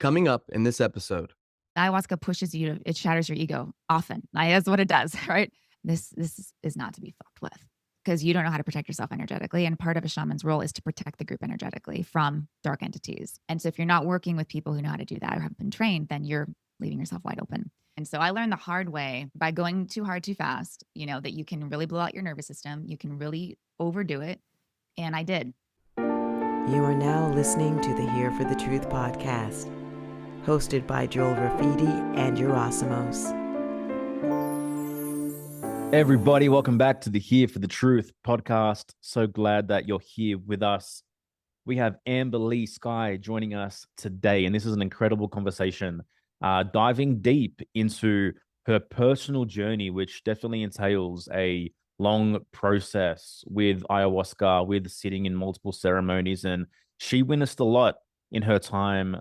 Coming up in this episode, Ayahuasca pushes you to it shatters your ego often. Like, that's what it does, right? This is not to be fucked with because you don't know how to protect yourself energetically. And part of a shaman's role is to protect the group energetically from dark entities. And so if you're not working with people who know how to do that or have been trained, then you're leaving yourself wide open. And so I learned the hard way by going too hard too fast, that you can really blow out your nervous system. You can really overdo it. And I did. You are now listening to the Here for the Truth podcast, hosted by Joel Rafidi and Yerasimos. Everybody, welcome back to the Here for the Truth podcast. So glad that you're here with us. We have Amber Lee Sky joining us today, and this is an incredible conversation, diving deep into her personal journey, which definitely entails a long process with ayahuasca, with sitting in multiple ceremonies, and she witnessed a lot in her time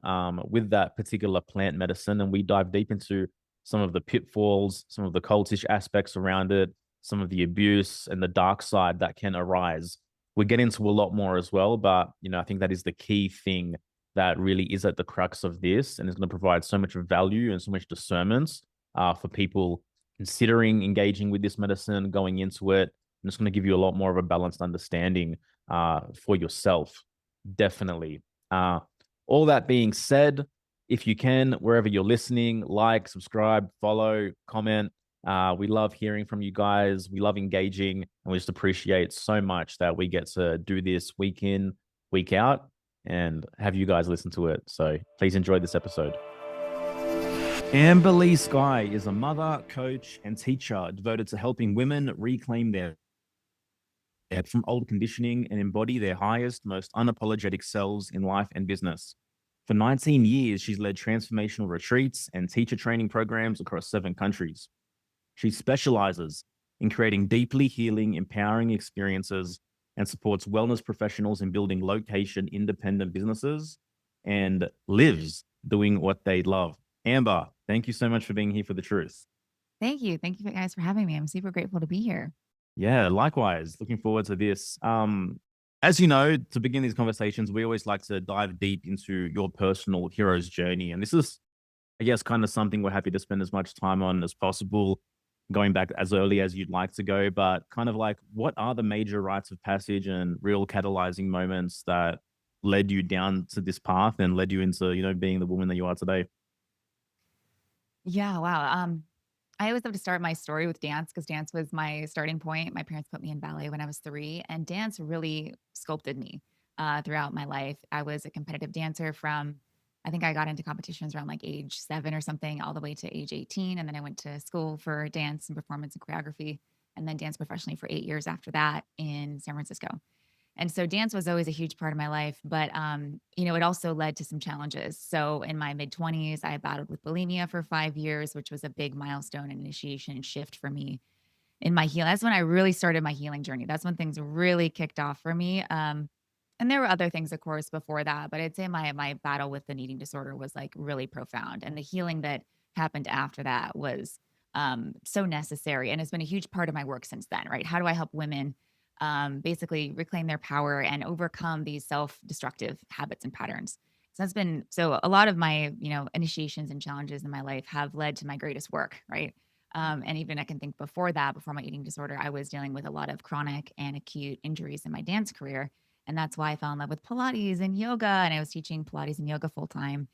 with that particular plant medicine, and we dive deep into some of the pitfalls, some of the cultish aspects around it, some of the abuse and the dark side that can arise. We get into a lot more as well, but I think that is the key thing that really is at the crux of this, and is going to provide so much value and so much discernment for people considering engaging with this medicine, going into it, and it's going to give you a lot more of a balanced understanding for yourself, definitely. All that being said, if you can, wherever you're listening, like, subscribe, follow, comment. We love hearing from you guys. We love engaging, and we just appreciate so much that we get to do this week in, week out, and have you guys listen to it. So please enjoy this episode. Amber Lee Sky is a mother, coach, and teacher devoted to helping women reclaim their from old conditioning and embody their highest, most unapologetic selves in life and business. For 19 years, she's led transformational retreats and teacher training programs across 7 countries. She specializes in creating deeply healing, empowering experiences and supports wellness professionals in building location-independent businesses and lives doing what they love. Amber, thank you so much for being here for the truth. Thank you. Thank you guys for having me. I'm super grateful to be here. Yeah, likewise. Looking forward to this. As you know, to begin these conversations, we always like to dive deep into your personal hero's journey. And this is, I guess, kind of something we're happy to spend as much time on as possible, going back as early as you'd like to go. But kind of like, what are the major rites of passage and real catalyzing moments that led you down to this path and led you into, being the woman that you are today? Yeah, wow. I always love to start my story with dance because dance was my starting point. My parents put me in ballet when I was 3, and dance really sculpted me throughout my life. I was a competitive dancer from, I think I got into competitions around like age 7 or something, all the way to age 18. And then I went to school for dance and performance and choreography, and then danced professionally for 8 years after that in San Francisco. And so dance was always a huge part of my life, but it also led to some challenges. So in my mid-20s, I battled with bulimia for 5 years, which was a big milestone and initiation and shift for me in my healing. That's when I really started my healing journey. That's when things really kicked off for me. And there were other things, of course, before that, but I'd say my battle with an eating disorder was like really profound, and the healing that happened after that was so necessary, and it's been a huge part of my work since then. Right? How do I help women? Basically reclaim their power and overcome these self-destructive habits and patterns. So a lot of my, initiations and challenges in my life have led to my greatest work, right? And even I can think before that, before my eating disorder, I was dealing with a lot of chronic and acute injuries in my dance career. And that's why I fell in love with Pilates and yoga. And I was teaching Pilates and yoga full time.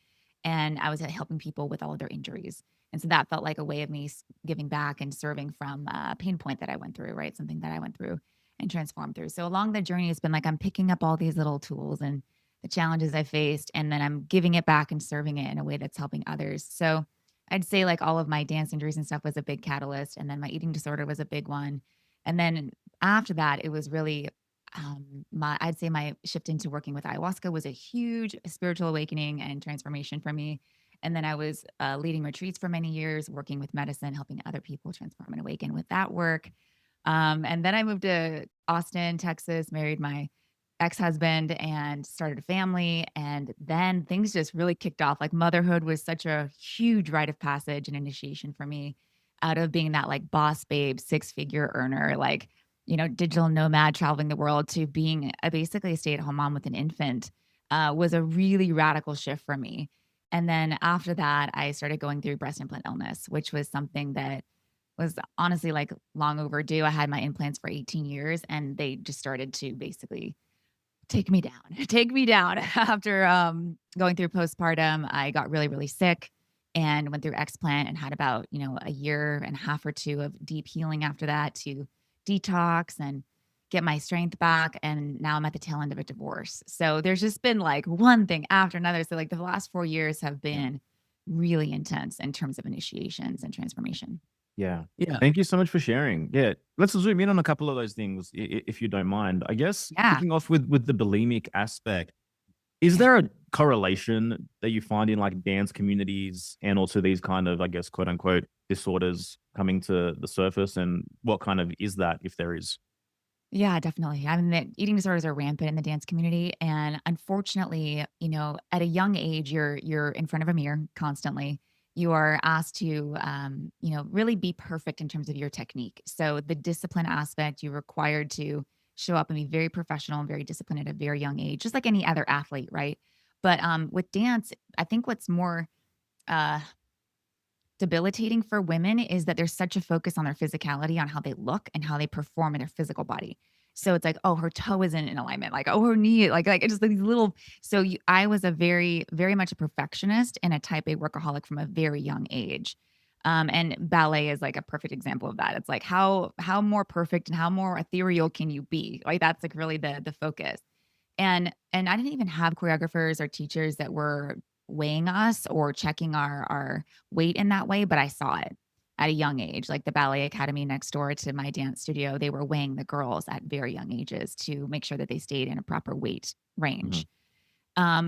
And I was helping people with all of their injuries. And so that felt like a way of me giving back and serving from a pain point that I went through, right? Something that I went through and transform through. So along the journey, it's been like I'm picking up all these little tools and the challenges I faced, and then I'm giving it back and serving it in a way that's helping others. So I'd say like all of my dance injuries and stuff was a big catalyst. And then my eating disorder was a big one. And then after that, it was really I'd say my shift into working with ayahuasca was a huge spiritual awakening and transformation for me. And then I was leading retreats for many years, working with medicine, helping other people transform and awaken with that work. And then I moved to Austin, Texas, married my ex-husband and started a family. And then things just really kicked off. Like motherhood was such a huge rite of passage and initiation for me, out of being that like boss babe, 6-figure earner, like, digital nomad traveling the world, to being basically a stay-at-home mom with an infant was a really radical shift for me. And then after that, I started going through breast implant illness, which was something that was honestly like long overdue. I had my implants for 18 years and they just started to basically take me down, take me down. After going through postpartum, I got really, really sick and went through explant and had about, a year and a half or two of deep healing after that to detox and get my strength back. And now I'm at the tail end of a divorce. So there's just been like one thing after another. So like the last 4 years have been really intense in terms of initiations and transformation. Yeah. Yeah. Thank you so much for sharing. Yeah. Let's zoom in on a couple of those things, if you don't mind. I guess Yeah. kicking off with the bulimic aspect, is Yeah. there a correlation that you find in like dance communities and also these kind of, I guess, quote unquote, disorders coming to the surface? And what kind of is that, if there is? Yeah, definitely. I mean, the eating disorders are rampant in the dance community, and unfortunately, at a young age, you're in front of a mirror constantly. You are asked to, really be perfect in terms of your technique. So the discipline aspect, you're required to show up and be very professional and very disciplined at a very young age, just like any other athlete, right? But with dance, I think what's more uh, debilitating for women is that there's such a focus on their physicality, on how they look and how they perform in their physical body. So it's like, oh, her toe isn't in alignment, like, oh, her knee, like it's just like these little. So I was a very, very much a perfectionist and a type A workaholic from a very young age. And ballet is like a perfect example of that. It's like how more perfect and how more ethereal can you be? Like that's like really the focus. And I didn't even have choreographers or teachers that were weighing us or checking our weight in that way, but I saw it at a young age. Like the ballet academy next door to my dance studio, they were weighing the girls at very young ages to make sure that they stayed in a proper weight Mhm. range.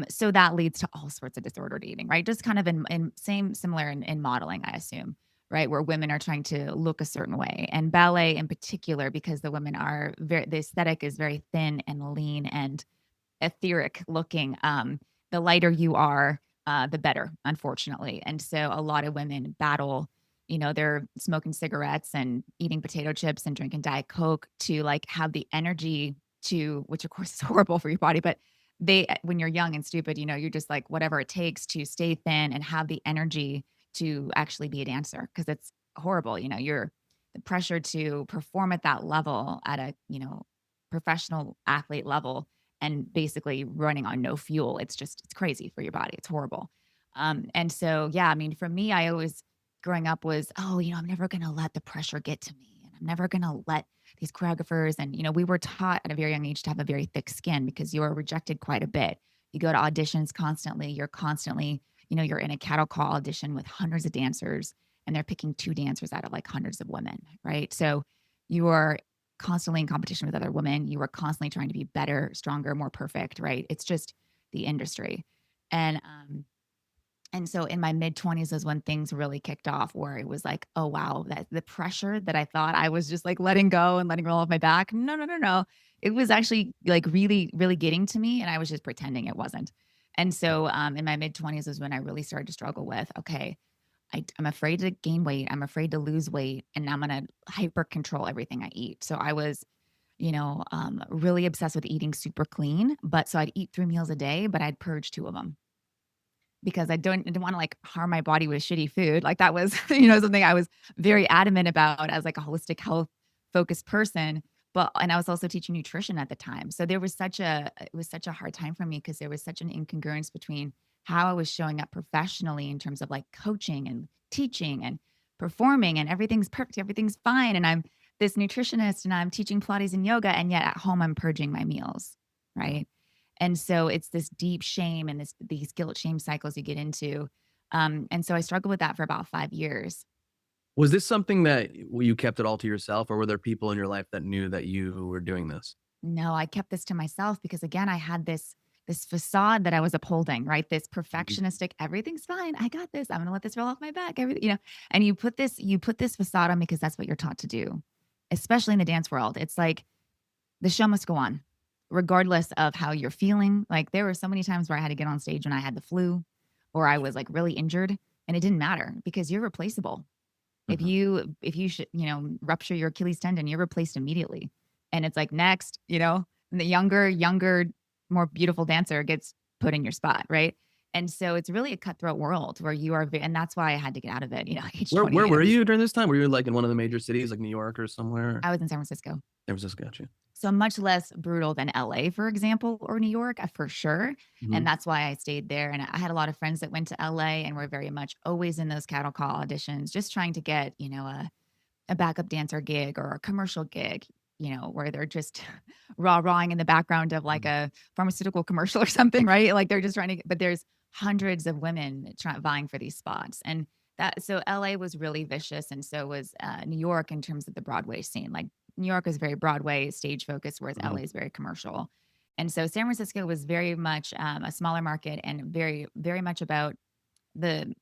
So that leads to all sorts of disordered eating, right? Just kind of in same similar in modeling, I assume, right? Where women are trying to look a certain way. And ballet in particular, because the women are the aesthetic is very thin and lean and etheric looking. The lighter you are, the better, unfortunately. And so a lot of women battle, they're smoking cigarettes and eating potato chips and drinking Diet Coke to like have the energy to, which of course is horrible for your body, but when you're young and stupid, you're just like whatever it takes to stay thin and have the energy to actually be a dancer because it's horrible. You're the pressure to perform at that level at a, professional athlete level and basically running on no fuel. It's crazy for your body. It's horrible. And so, yeah, I mean, for me, I always growing up was, oh, I'm never going to let the pressure get to me. And I'm never going to let these choreographers. And, we were taught at a very young age to have a very thick skin because you are rejected quite a bit. You go to auditions constantly. You're constantly, you're in a cattle call audition with hundreds of dancers and they're picking two dancers out of like hundreds of women. Right. So you are constantly in competition with other women. You are constantly trying to be better, stronger, more perfect, right? It's just the industry. And so in my mid 20s is when things really kicked off where it was like, oh wow, that the pressure that I thought I was just like letting go and letting roll off my back. No, no, no, no. It was actually like really, really getting to me and I was just pretending it wasn't. And so in my mid 20s is when I really started to struggle with, okay, I'm afraid to gain weight. I'm afraid to lose weight. And now I'm going to hyper control everything I eat. So I was, really obsessed with eating super clean. But so I'd eat 3 meals a day, but I'd purge two of them because I didn't want to like harm my body with shitty food. Like that was, something I was very adamant about as like a holistic health focused person. And I was also teaching nutrition at the time. So it was such a hard time for me because there was such an incongruence between how I was showing up professionally in terms of like coaching and teaching and performing and everything's perfect, everything's fine. And I'm this nutritionist and I'm teaching Pilates and yoga. And yet at home, I'm purging my meals. Right. And so it's this deep shame and these guilt shame cycles you get into. And so I struggled with that for about 5 years. Was this something that you kept it all to yourself, or were there people in your life that knew that you were doing this? No, I kept this to myself because again, I had this facade that I was upholding, right? This Mhm. perfectionistic, everything's fine. I got this. I'm gonna let this roll off my back. And you put this facade on because that's what you're taught to do, especially in the dance world. It's like the show must go on, regardless of how you're feeling. Like there were so many times where I had to get on stage when I had the flu or I was like really injured, and it didn't matter because you're replaceable. Mhm. If you should, rupture your Achilles tendon, you're replaced immediately. And it's like next, and the younger, more beautiful dancer gets put in your spot, right? And so it's really a cutthroat world where you are, and that's why I had to get out of it, age Where 28. were you during this time? Were you like in one of the major cities like New York or somewhere? I was in San Francisco. San Francisco, got you. So much less brutal than LA, for example, or New York, for sure. And Mhm. that's why I stayed there. And I had a lot of friends that went to LA and were very much always in those cattle call auditions, just trying to get, a backup dancer gig or a commercial gig, where they're just rawing in the background of like Mhm. a pharmaceutical commercial or something, right? Like they're just trying to, but there's hundreds of women vying for these spots. And so LA was really vicious. And so was New York in terms of the Broadway scene. Like New York is very Broadway stage focused, whereas Mhm. LA is very commercial. And so San Francisco was very much a smaller market and very, very much about the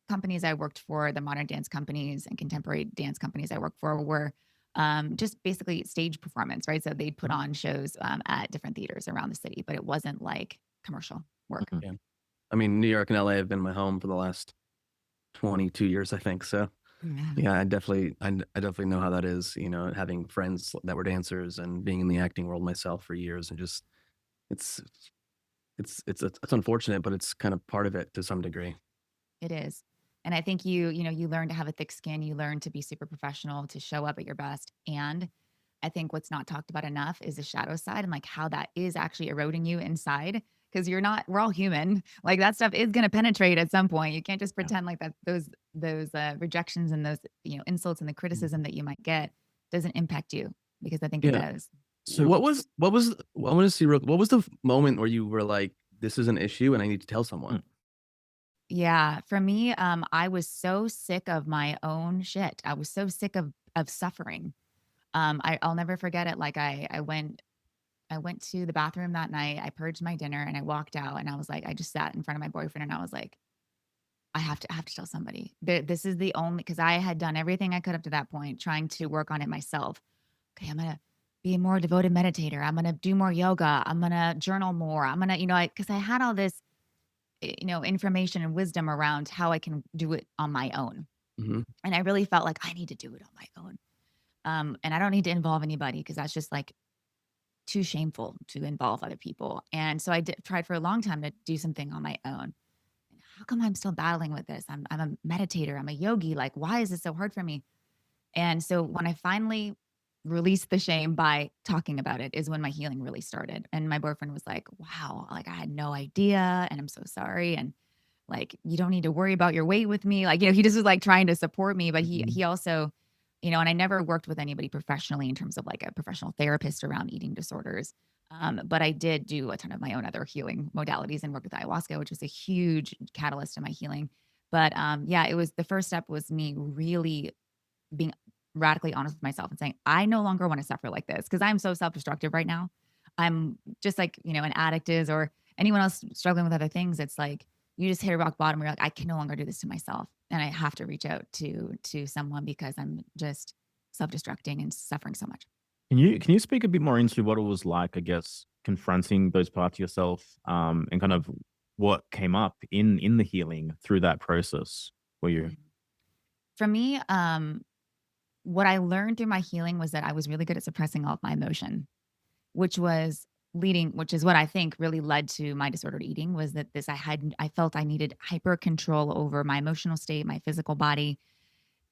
companies I worked for, the modern dance companies and contemporary dance companies I worked for were just basically stage performance, right? So they'd put Mhm. on shows at different theaters around the city, but it wasn't like commercial work. Mhm. Yeah. I mean, New York and LA have been my home for the last 22 years, I think. So Yeah. yeah, I definitely know how that is, having friends that were dancers and being in the acting world myself for years, and just it's it's unfortunate, but it's kind of part of it to some degree. It is. And I think you learn to have a thick skin, you learn to be super professional, to show up at your best. And I think what's not talked about enough is the shadow side and like how that is actually eroding you inside. Cause we're all human. Like that stuff is going to penetrate at some point. You can't just Yeah. pretend like that those rejections and those, insults and the Mhm. criticism that you might get doesn't impact you, because I think it Yeah. does. So I want to see what was the moment where you were like, this is an issue and I need to tell someone? Mm. Yeah, for me, I was so sick of my own shit. I was so sick of suffering. I'll never forget it. Like I went to the bathroom that night. I purged my dinner and I walked out and I was like, I just sat in front of my boyfriend and I was like, I have to tell somebody. This is the only, because I had done everything I could up to that point, trying to work on it myself. Okay, I'm gonna be a more devoted meditator. I'm gonna do more yoga. I'm gonna journal more. I'm gonna, because I had all this, information and wisdom around how I can do it on my own. Hmm. And I really felt like I need to do it on my own. And I don't need to involve anybody because that's just like too shameful to involve other people. And so tried for a long time to do something on my own. And how come I'm still battling with this? I'm a meditator. I'm a yogi. Like, why is this so hard for me? And so when I finally released the shame by talking about it is when my healing really started. And my boyfriend was like, wow, like I had no idea. And I'm so sorry. And like, you don't need to worry about your weight with me. Like, he just was like trying to support me, but he Hmm. he also, and I never worked with anybody professionally in terms of like a professional therapist around eating disorders. But I did do a ton of my own other healing modalities and worked with ayahuasca, which was a huge catalyst in my healing. But yeah, it was, the first step was me really being radically honest with myself and saying, I no longer want to suffer like this because I'm so self-destructive right now. I'm just like, an addict is, or anyone else struggling with other things. It's like you just hit a rock bottom where you're like, I can no longer do this to myself. And I have to reach out to someone because I'm just self-destructing and suffering so much. can you speak a bit more into what it was like, I guess, confronting those parts of yourself, and kind of what came up in the healing through that process for you? For me, what I learned through my healing was that I was really good at suppressing all of my emotion, which is what I think really led to my disordered eating, was that I felt I needed hyper control over my emotional state, my physical body.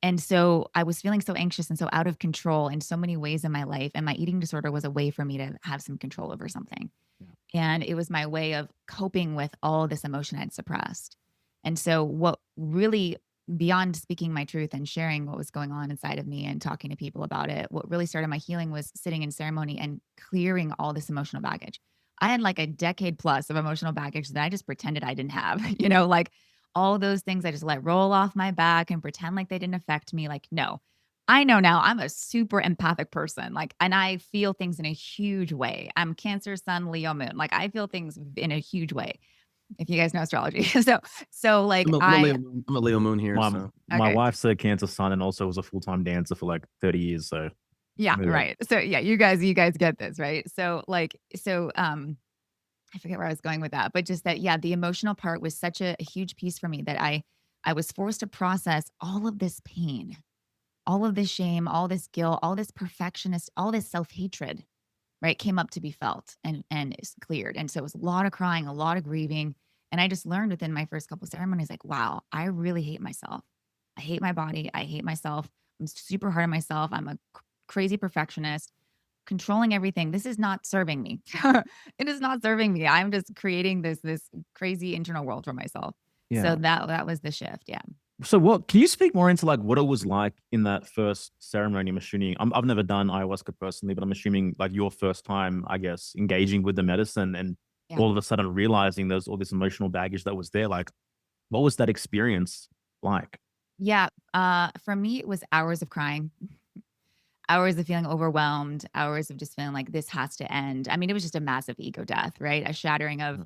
And so I was feeling so anxious and so out of control in so many ways in my life. And my eating disorder was a way for me to have some control over something. Yeah. And it was my way of coping with all this emotion I'd suppressed. And so, what really, beyond speaking my truth and sharing what was going on inside of me and talking to people about it, what really started my healing was sitting in ceremony and clearing all this emotional baggage. I had like a decade plus of emotional baggage that I just pretended I didn't have, like all those things I just let roll off my back and pretend like they didn't affect me. Like, no, I know now I'm a super empathic person. Like, and I feel things in a huge way. I'm Cancer, Sun, Leo, Moon. Like, I feel things in a huge way. If you guys know astrology, so like I'm a Leo moon here, My so my okay, wife's a Cancer Sun and also was a full-time dancer for like 30 years. So yeah, maybe that. right. So yeah, you guys get this, right? So I forget where I was going with that, but just that, yeah, the emotional part was such a huge piece for me that I was forced to process all of this pain, all of this shame, all this guilt, all this perfectionist, all this self hatred, right, came up to be felt and is cleared. And so it was a lot of crying, a lot of grieving, And I just learned within my first couple ceremonies, like, wow, I really hate myself. I hate my body. I hate myself. I'm super hard on myself. I'm a crazy perfectionist, controlling everything. This is not serving me. It is not serving me. I'm just creating this crazy internal world for myself. So Yeah. that was the shift. Yeah. So what can you speak more into like what it was like in that first ceremony? I'm assuming I've never done ayahuasca personally, but I'm assuming like your first time, I guess, engaging with the medicine and Yeah. all of a sudden realizing there's all this emotional baggage that was there. Like, what was that experience like? Yeah. For me, it was hours of crying, hours of feeling overwhelmed, hours of just feeling like this has to end. I mean, it was just a massive ego death, right? A shattering of Mm.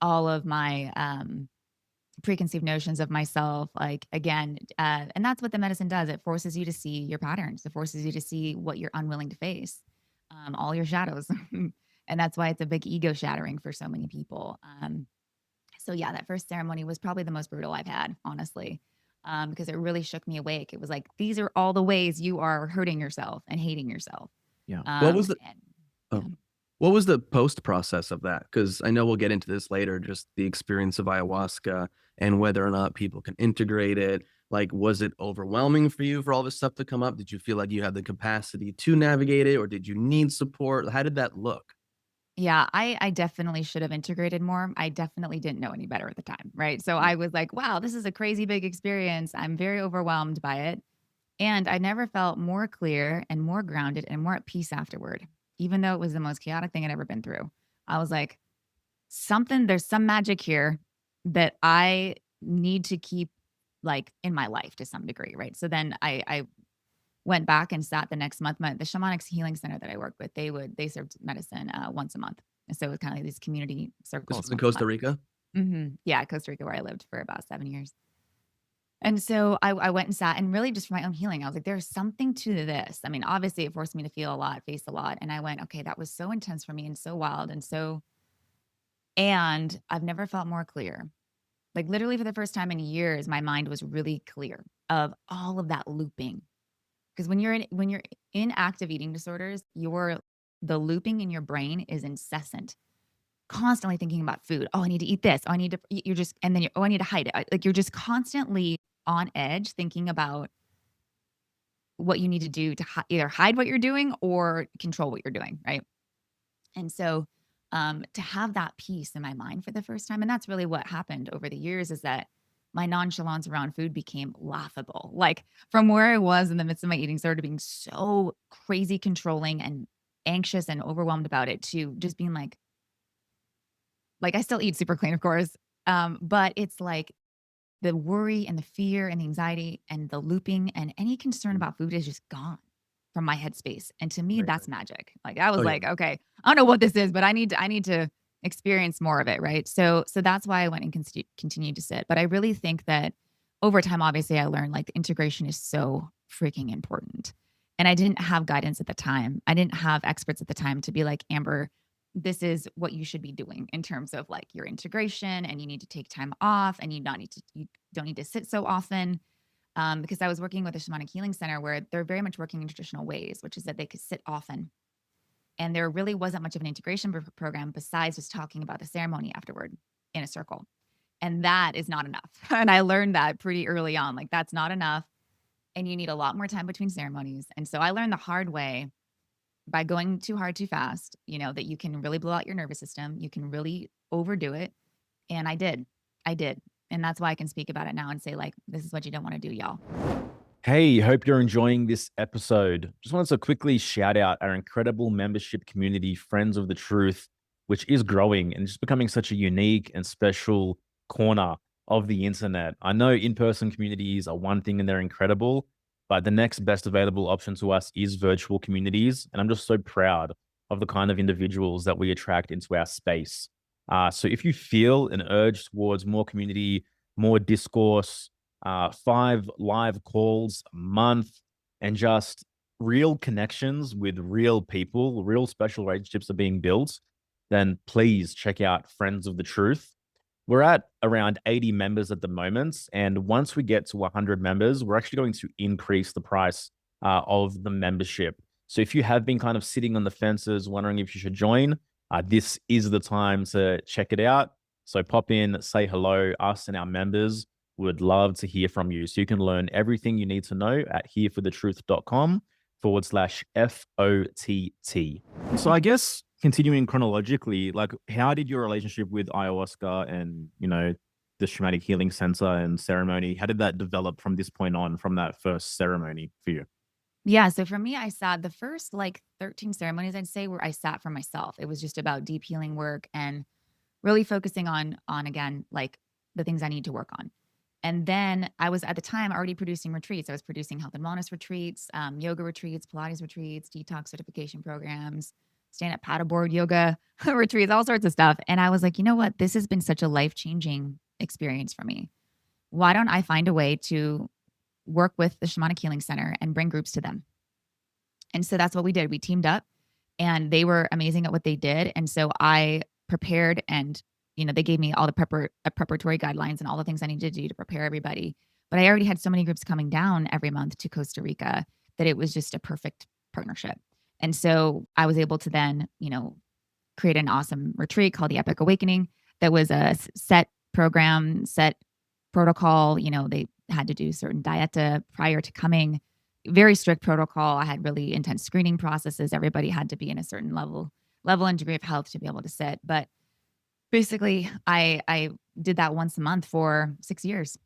all of my preconceived notions of myself. Like again, and that's what the medicine does. It forces you to see your patterns. It forces you to see what you're unwilling to face, all your shadows, and that's why it's a big ego shattering for so many people. So yeah, that first ceremony was probably the most brutal I've had, honestly, because it really shook me awake. It was like, these are all the ways you are hurting yourself and hating yourself. Yeah. What was the And oh, yeah. what was the post process of that? Because I know we'll get into this later, just the experience of ayahuasca and whether or not people can integrate it. Like, was it overwhelming for you for all this stuff to come up? Did you feel like you had the capacity to navigate it, or did you need support? How did that look? Yeah, I definitely should have integrated more. I definitely didn't know any better at the time, right? So Mm. I was like, wow, this is a crazy big experience. I'm very overwhelmed by it. And I never felt more clear and more grounded and more at peace afterward, even though it was the most chaotic thing I'd ever been through. I was like, there's some magic here that I need to keep like in my life to some degree, right? So then I went back and sat the next month. The shamanic healing center that I worked with, they served medicine once a month. And so it was kind of like these community This circles was in once a Costa month. Rica. Yeah, Costa Rica, where I lived for about 7 years. And so I went and sat and really just for my own healing, I was like, there's something to this. I mean, obviously it forced me to feel a lot, face a lot. And I went, okay, that was so intense for me and so wild. And I've never felt more clear. Like literally for the first time in years, my mind was really clear of all of that looping. Because when you're in active eating disorders, the looping in your brain is incessant, constantly thinking about food. Oh, I need to eat this. Oh, I need to. You're just, and then oh, I need to hide it. Like you're just constantly on edge, thinking about what you need to do to either hide what you're doing or control what you're doing, right? And so, to have that peace in my mind for the first time, and that's really what happened over the years, is that my nonchalance around food became laughable. Like from where I was in the midst of my eating disorder, being so crazy controlling and anxious and overwhelmed about it, to just being like I still eat super clean, of course, but it's like the worry and the fear and the anxiety and the looping and any concern Mm. about food is just gone from my headspace. And to me, that's Amazing. magic. Like I Oh was yeah. like, okay, I don't know what this is, but I need to experience more of it. Right. So that's why I went and continued to sit. But I really think that over time, obviously I learned like the integration is so freaking important. And I didn't have guidance at the time. I didn't have experts at the time to be like, Amber, this is what you should be doing in terms of like your integration, and you need to take time off, and you don't need to sit so often. Because I was working with a shamanic healing center where they're very much working in traditional ways, which is that they could sit often. And there really wasn't much of an integration program besides just talking about the ceremony afterward in a circle. And that is not enough. And I learned that pretty early on. Like, that's not enough. And you need a lot more time between ceremonies. And so I learned the hard way by going too hard too fast, that you can really blow out your nervous system. You can really overdo it. And I did. I did. And that's why I can speak about it now and say, like, this is what you don't want to do, y'all. Hey, hope you're enjoying this episode. Just wanted to quickly shout out our incredible membership community, Friends of the Truth, which is growing and just becoming such a unique and special corner of the internet. I know in-person communities are one thing and they're incredible, but the next best available option to us is virtual communities. And I'm just so proud of the kind of individuals that we attract into our space. So if you feel an urge towards more community, more discourse, 5 live calls a month, and just real connections with real people, real special relationships are being built, then please check out Friends of the Truth. We're at around 80 members at the moment. And once we get to 100 members, we're actually going to increase the price of the membership. So if you have been kind of sitting on the fences, wondering if you should join, this is the time to check it out. So pop in, say hello. Us and our members would love to hear from you. So you can learn everything you need to know at hereforthetruth.com/FOTT. So I guess continuing chronologically, like how did your relationship with ayahuasca and, the shamanic healing center and ceremony, how did that develop from this point on, from that first ceremony for you? Yeah, so for me, I sat the first like 13 ceremonies, I'd say, where I sat for myself. It was just about deep healing work and really focusing on again, like the things I need to work on. And then I was at the time already producing retreats. I was producing health and wellness retreats, yoga retreats, Pilates retreats, detox certification programs, stand up paddleboard yoga retreats, all sorts of stuff. And I was like, you know what? This has been such a life changing experience for me. Why don't I find a way to work with the Shamanic Healing Center and bring groups to them? And so that's what we did. We teamed up and they were amazing at what they did. And so I prepared and, they gave me all the preparatory guidelines and all the things I needed to do to prepare everybody. But I already had so many groups coming down every month to Costa Rica that it was just a perfect partnership. And so I was able to then, create an awesome retreat called the Epic Awakening that was a set program, set protocol. They had to do certain dieta prior to coming, very strict protocol. I had really intense screening processes. Everybody had to be in a certain level and degree of health to be able to sit. But basically, I did that once a month for 6 years.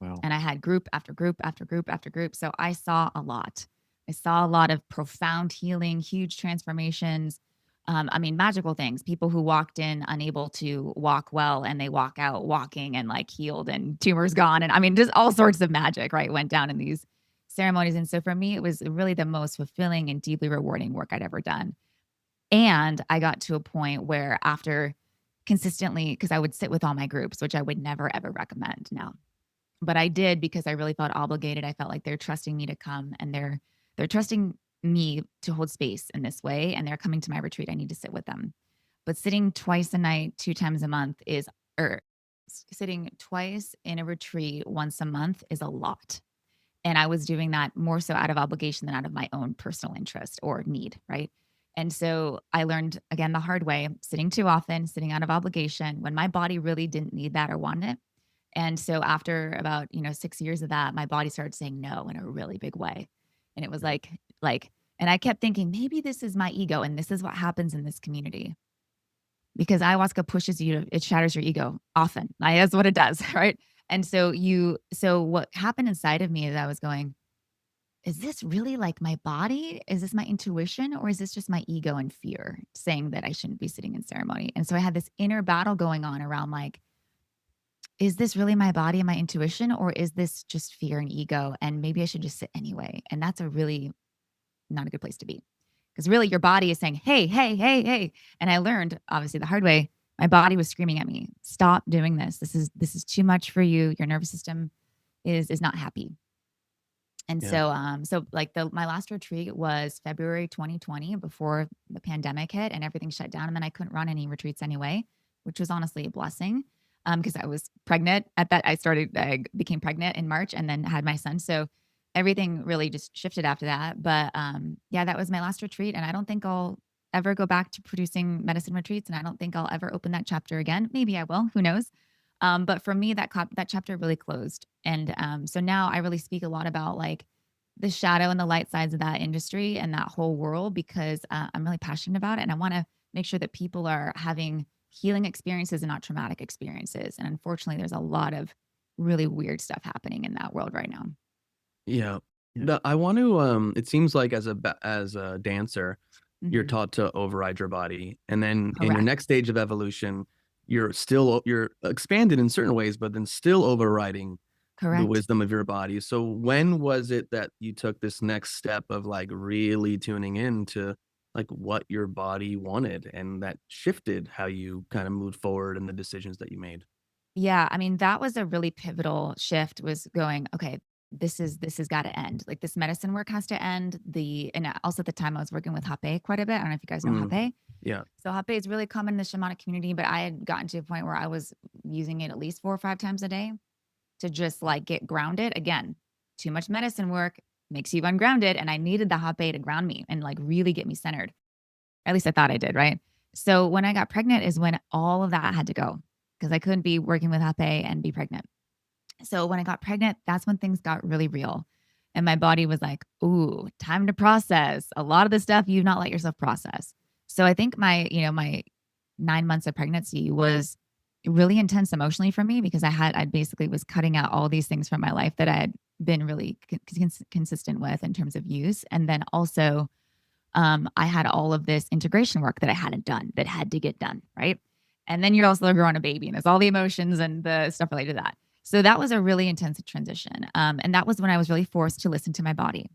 Wow. And I had group after group after group after group. So I saw a lot. I saw a lot of profound healing, huge transformations. Magical things. People who walked in unable to walk well and they walk out walking and like healed and tumors gone. And just all sorts of magic, right, went down in these ceremonies. And so for me, it was really the most fulfilling and deeply rewarding work I'd ever done. And I got to a point where after consistently, because I would sit with all my groups, which I would never, ever recommend now. But I did because I really felt obligated. I felt like they're trusting me to come and they're trusting me to hold space in this way. And they're coming to my retreat. I need to sit with them. But sitting twice a night, 2 times a month or sitting twice in a retreat once a month is a lot. And I was doing that more so out of obligation than out of my own personal interest or need, right? And so I learned again the hard way, sitting too often, sitting out of obligation when my body really didn't need that or want it. And so after about, 6 years of that, my body started saying no in a really big way. And it was and I kept thinking, maybe this is my ego and this is what happens in this community. Because ayahuasca pushes you it shatters your ego often. That's what it does, right? And so what happened inside of me is I was going, is this really like my body? Is this my intuition? Or is this just my ego and fear saying that I shouldn't be sitting in ceremony? And so I had this inner battle going on around like, is this really my body and my intuition? Or is this just fear and ego? And maybe I should just sit anyway. And that's a really not a good place to be. Because really your body is saying, hey, hey, hey, hey. And I learned obviously the hard way, my body was screaming at me, stop doing this. This is too much for you. Your nervous system is not happy. And Yeah. so like my last retreat was February 2020 before the pandemic hit and everything shut down. And then I couldn't run any retreats anyway, which was honestly a blessing. Because I was pregnant I became pregnant in March and then had my son. So everything really just shifted after that. But yeah, that was my last retreat. And I don't think I'll ever go back to producing medicine retreats. And I don't think I'll ever open that chapter again. Maybe I will, who knows? But for me, that chapter really closed. And so now I really speak a lot about like the shadow and the light sides of that industry and that whole world because I'm really passionate about it. And I want to make sure that people are having healing experiences and not traumatic experiences. And unfortunately, there's a lot of really weird stuff happening in that world right now. Yeah. Yeah. I want to it seems like as a dancer, you're Mhm. taught to override your body. And then in your Correct. next stage of evolution, you're expanded in certain ways, but then still overriding the Correct. wisdom of your body. So when was it that you took this next step of like really tuning in to like what your body wanted and that shifted how you kind of moved forward and the decisions that you made? Yeah, that was a really pivotal shift was going, okay, this has got to end. Like this medicine work has to end. Also at the time I was working with Hape quite a bit. I don't know if you guys know Mm, Hape. yeah. So Hape is really common in the shamanic community, but I had gotten to a point where I was using it at least 4 or 5 times a day to just like get grounded. Again, too much medicine work makes you ungrounded. And I needed the Hape to ground me and like really get me centered. At least I thought I did, right? So when I got pregnant is when all of that had to go because I couldn't be working with Hape and be pregnant. So when I got pregnant, that's when things got really real. And my body was like, ooh, time to process a lot of the stuff you've not let yourself process. So I think my 9 months of pregnancy was really intense emotionally for me because I basically was cutting out all these things from my life that I had been really consistent with in terms of use. And then also, I had all of this integration work that I hadn't done that had to get done. Right. And then you're also growing a baby and there's all the emotions and the stuff related to that. So that was a really intense transition. And that was when I was really forced to listen to my body.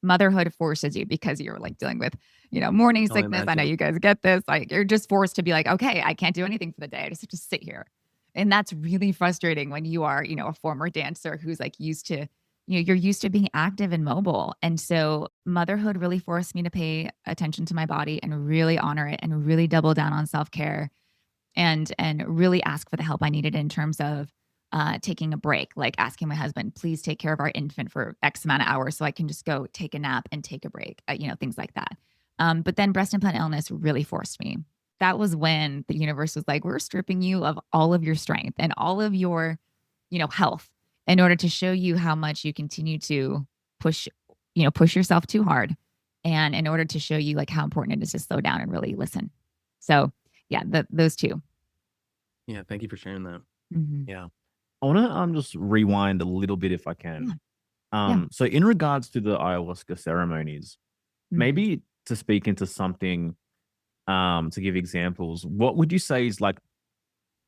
Motherhood forces you because you're like dealing with, morning Only sickness. I know imagine. you guys get this. Like you're just forced to be like, okay, I can't do anything for the day. I just have to sit here. And that's really frustrating when you are, a former dancer who's like used to, you're used to being active and mobile. And so motherhood really forced me to pay attention to my body and really honor it and really double down on self-care and really ask for the help I needed in terms of taking a break, like asking my husband, please take care of our infant for X amount of hours so I can just go take a nap and take a break, things like that. But then breast implant illness really forced me. That was when the universe was like, we're stripping you of all of your strength and all of your, health in order to show you how much you continue to push, push yourself too hard. And in order to show you like how important it is to slow down and really listen. So yeah, those two. Yeah, thank you for sharing that. Mhm. Yeah. I want to just rewind a little bit if I Yeah. can. Yeah. So in regards to the ayahuasca ceremonies, Mhm. maybe to speak into something, to give examples, what would you say is like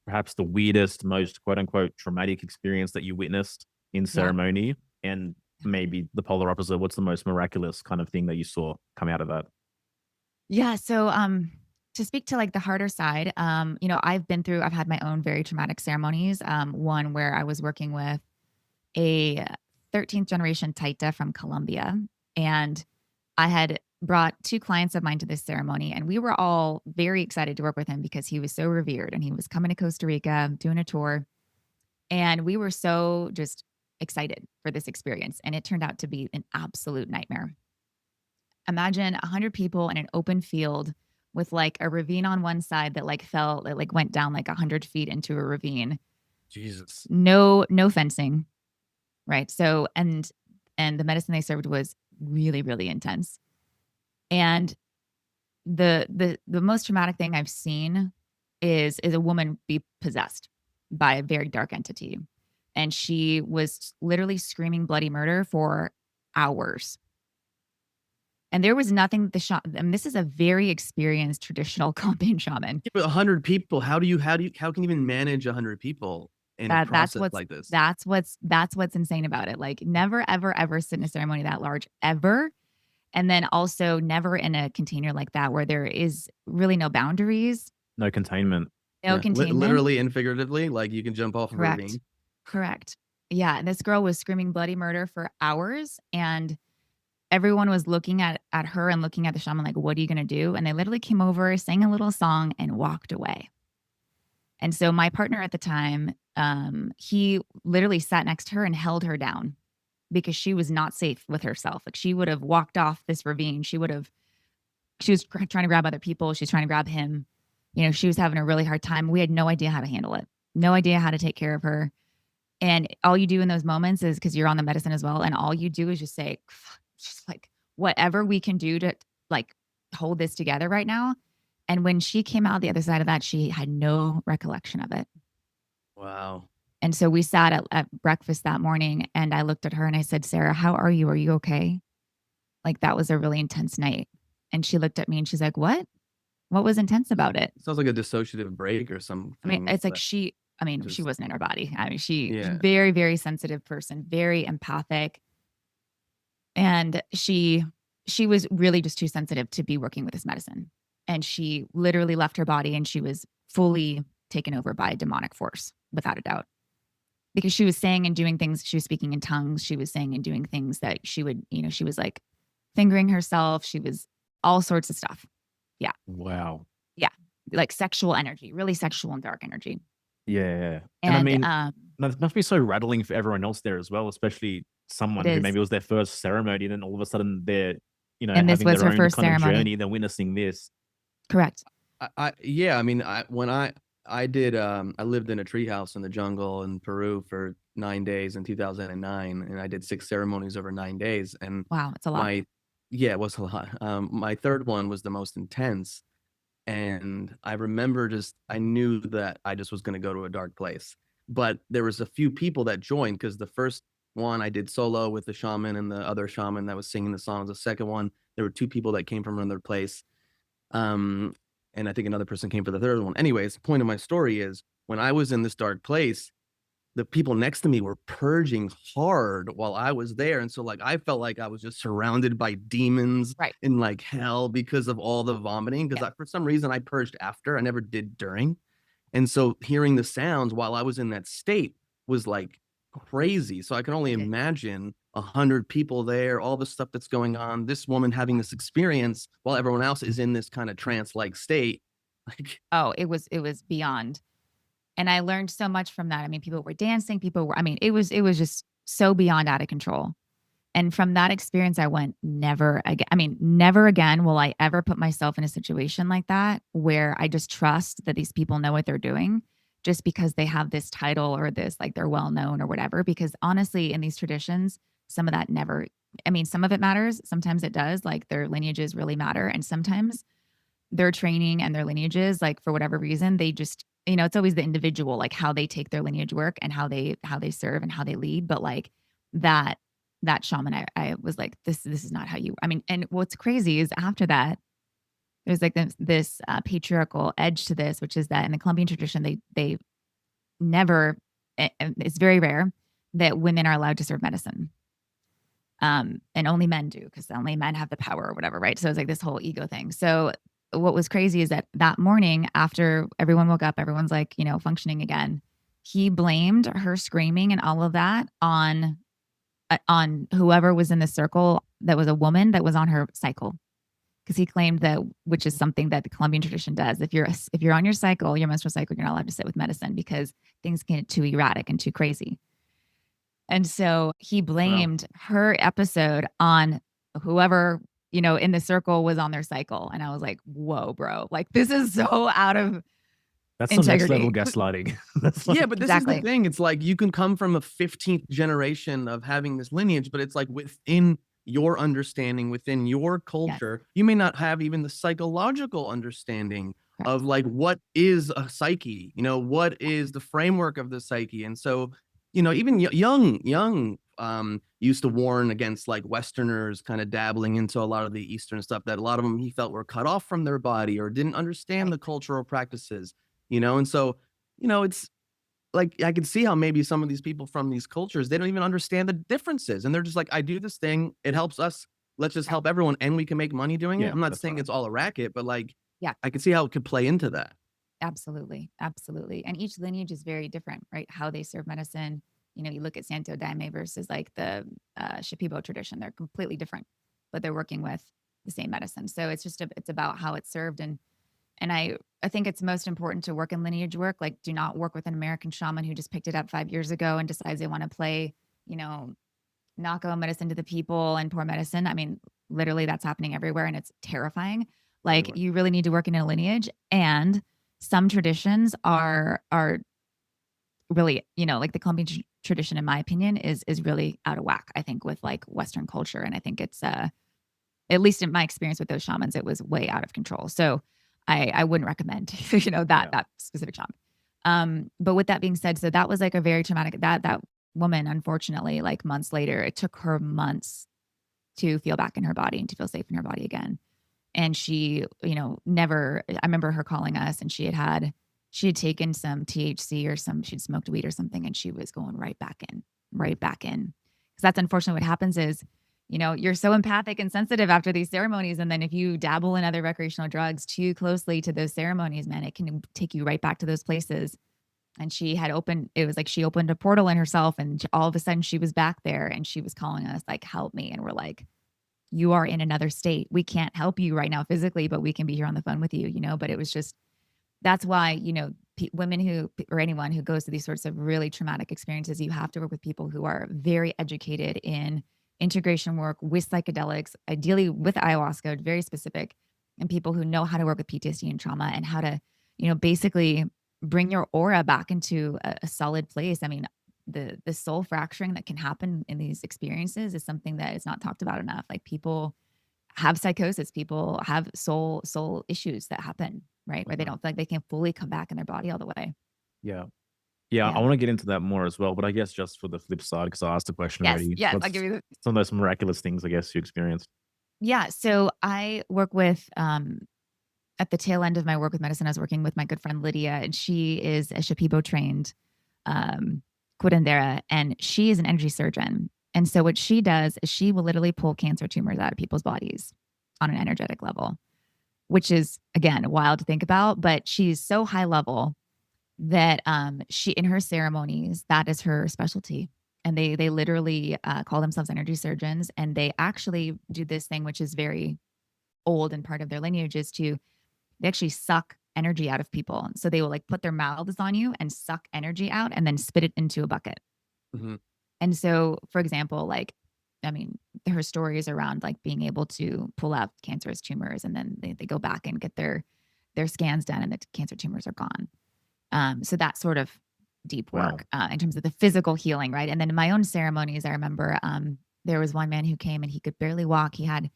perhaps the weirdest, most quote unquote traumatic experience that you witnessed in Yeah. ceremony? And maybe the polar opposite, what's the most miraculous kind of thing that you saw come out of that? Yeah. So, to speak to like the harder side, I've had my own very traumatic ceremonies. One where I was working with a 13th generation Taita from Colombia. And I had brought two clients of mine to this ceremony, and we were all very excited to work with him because he was so revered and he was coming to Costa Rica doing a tour. And we were so just excited for this experience. And it turned out to be an absolute nightmare. Imagine 100 people in an open field with like a ravine on one side that like went down like 100 feet into a ravine. Jesus. No fencing, right? So and the medicine they served was really really intense. And the most traumatic thing I've seen is a woman be possessed by a very dark entity, and she was literally screaming bloody murder for hours. And there was nothing that and this is a very experienced traditional Colombian shaman. Yeah, but 100 people, how can you even manage 100 people in a That's process what's like this? that's what's insane about it. Like never, ever, ever sit in a ceremony that large ever. And then also never in a container like that where there is really no boundaries, No containment. no Yeah, containment. literally and figuratively, like, you can jump off of a Correct. ravine. Correct. Yeah. And this girl was screaming bloody murder for hours. And everyone was looking at her and looking at the shaman like, what are you gonna do? And they literally came over, sang a little song, and walked away. And so my partner at the time, he literally sat next to her and held her down because she was not safe with herself. Like she would have walked off this ravine. She was trying to grab other people. She's trying to grab him. She was having a really hard time. We had no idea how to handle it. No idea how to take care of her. And all you do in those moments is because you're on the medicine as well. And all you do is just say, just like, whatever we can do to like hold this together right now. And when she came out the other side of that, she had no recollection of it. Wow. And so we sat at breakfast that morning and I looked at her and I said, Sarah, how are you? Are you okay? Like that was a really intense night. And she looked at me and she's like, what? What was intense about it? Sounds like a dissociative break or I mean, something it's like that she just wasn't in her body. I mean, she's yeah. very, very sensitive person, very empathic. And she was really just too sensitive to be working with this medicine. And she literally left her body and she was fully taken over by a demonic force, without a doubt. Because she was saying and doing things, she was speaking in tongues, she was saying and doing things that she would, she was like fingering herself, she was all sorts of stuff. Yeah. Wow. Yeah. Like sexual energy, really sexual and dark energy. Yeah. And I And mean, that must be so rattling for everyone else there as well, especially it someone who is. maybe it was their first ceremony, and then all of a sudden they're, And this having was their her own first kind of ceremony. journey. They're witnessing this. Correct. Yeah, I mean, when I I did. I lived in a treehouse in the jungle in Peru for 9 days in 2009, and I did 6 ceremonies over 9 days. And Wow, it's a lot. my, yeah, it was a lot. My third one was the most intense, and I remember I knew that I just was going to go to a dark place. But there was a few people that joined because the first one I did solo with the shaman and the other shaman that was singing the songs. The second one, there were two people that came from another place. Um, and I think another person came for the third one. Anyways, the point of my story is when I was in this dark place, the people next to me were purging hard while I was there. And so like I felt like I was just surrounded by demons Right. in like hell because of all the vomiting. Because Yeah. for some reason I purged after, I never did during. And so hearing the sounds while I was in that state was like crazy. So I can only imagine 100 people there, all the stuff that's going on, this woman having this experience while everyone else is in this kind of trance-like state. Like, Oh, it was beyond. And I learned so much from that. I mean, people were dancing, people were, I mean, it was just so beyond out of control. And from that experience, I went, never again. I mean, never again will I ever put myself in a situation like that where I just trust that these people know what they're doing just because they have this title or this, like they're well known or whatever. Because honestly, in these traditions, some of that never, I mean, some of it matters. Sometimes it does, like their lineages really matter. And sometimes their training and their lineages, like for whatever reason, they just, it's always the individual, like how they take their lineage work and how they serve and how they lead. But like that shaman, I was like, this is not how you, I mean, and what's crazy is after that, there's like this patriarchal edge to this, which is that in the Colombian tradition, they never, it's very rare that women are allowed to serve medicine. And only men do because only men have the power or whatever, right? So it's like this whole ego thing. So what was crazy is that morning after everyone woke up, everyone's like, functioning again. He blamed her screaming and all of that on whoever was in the circle that was a woman that was on her cycle. Because he claimed that, which is something that the Colombian tradition does. If you're on your cycle, your menstrual cycle, you're not allowed to sit with medicine because things get too erratic and too crazy. And so he blamed her episode on whoever, in the circle was on their cycle. And I was like, whoa, bro, like this is so out of That's some next integrity. level gaslighting. yeah, but this is Exactly. the thing. It's like you can come from a 15th generation of having this lineage, but it's like within your understanding, within your culture, you may not have even the psychological understanding Correct. of like what is a psyche, what is the framework of the psyche. And so, even young used to warn against like Westerners kind of dabbling into a lot of the Eastern stuff that a lot of them he felt were cut off from their body or didn't understand the cultural practices, and so, it's like I can see how maybe some of these people from these cultures, they don't even understand the differences. And they're just like, I do this thing, it helps us. Let's just help everyone and we can make money doing it. Yeah, I'm not that's saying right. it's all a racket, but like, Yeah. I can see how it could play into that. Absolutely. Absolutely. And each lineage is very different, right? How they serve medicine. You look at Santo Daime versus like the Shipibo tradition. They're completely different, but they're working with the same medicine. So it's just, it's about how it's served. And I think it's most important to work in lineage work. Like do not work with an American shaman who just picked it up 5 years ago and decides they want to play, knocko medicine to the people and pour medicine. I mean, literally that's happening everywhere and it's terrifying. Like Everywhere. you really need to work in a lineage, and some traditions are really, like the Colombian tradition, in my opinion, is really out of whack, I think, with like Western culture. And I think it's at least in my experience with those shamans, it was way out of control. So I wouldn't recommend, that specific shaman. But with that being said, so that was like a very traumatic, that woman, unfortunately, like months later, it took her months to feel back in her body and to feel safe in her body again. And she, never, I remember her calling us and she had taken some THC or she'd smoked weed or something. And she was going right back in. Because that's unfortunately what happens is, you're so empathic and sensitive after these ceremonies. And then if you dabble in other recreational drugs too closely to those ceremonies, man, it can take you right back to those places. And she opened a portal in herself and all of a sudden she was back there and she was calling us like, help me. And we're like, you are in another state. We can't help you right now physically, but we can be here on the phone with you, but it was just, that's why, women or anyone who goes through these sorts of really traumatic experiences, you have to work with people who are very educated in integration work with psychedelics, ideally with ayahuasca, very specific, and people who know how to work with PTSD and trauma and how to, basically bring your aura back into a solid place. I mean, the soul fracturing that can happen in these experiences is something that is not talked about enough. Like people have psychosis, people have soul issues that happen, right? Where they Mhm. don't feel like they can fully come back in their body all the way. Yeah. Yeah, I Yeah. want to get into that more as well, but I guess just for the flip side, because I asked the question Yes. already. Yes. I'll What's give you the, some of those miraculous things I guess you experienced? yeah. So I work with, at the tail end of my work with medicine, I was working with my good friend Lydia, and she is a Shipibo trained um, curandera, and she is an energy surgeon. And so what she does is she will literally pull cancer tumors out of people's bodies on an energetic level, which is again wild to think about. But she's so high level that she in her ceremonies that is her specialty. And they literally call themselves energy surgeons, and they actually do this thing which is very old and part of their lineage is to they actually suck energy out of people. So they will like put their mouths on you and suck energy out and then spit it into a bucket. Mhm. And so, for example, like, I mean, her story is around like being able to pull out cancerous tumors and then they go back and get their scans done and the cancer tumors are gone. So that sort of deep Wow. work in terms of the physical healing, right? And then in my own ceremonies, I remember there was one man who came and he could barely walk. He had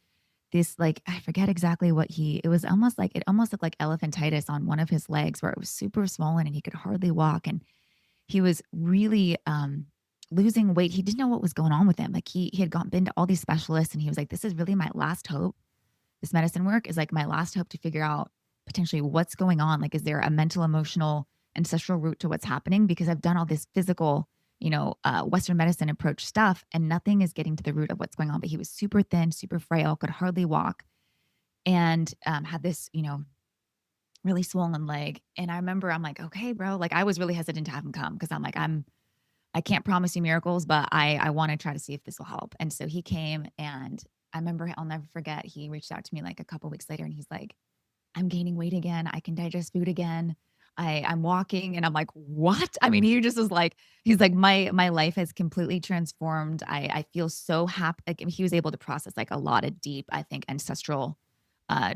this like I forget exactly what it was almost like it almost looked like elephantitis on one of his legs where it was super swollen and he could hardly walk and he was really losing weight. He didn't know what was going on with him. Like he had been to all these specialists and he was like, this is really my last hope. This medicine work is like my last hope to figure out potentially what's going on. Like, is there a mental, emotional, ancestral root to what's happening? Because I've done all this physical, Western medicine approach stuff and nothing is getting to the root of what's going on. But he was super thin, super frail, could hardly walk and had this, really swollen leg. And I remember I'm like, okay, bro, like I was really hesitant to have him come because I'm like, I can't promise you miracles, but I want to try to see if this will help. And so he came and I remember I'll never forget. He reached out to me like a couple weeks later and he's like, I'm gaining weight again. I can digest food again. I'm walking and I'm like, what? I mean, he just was like, he's like, my life has completely transformed. I feel so happy. Like he was able to process like a lot of deep, I think, ancestral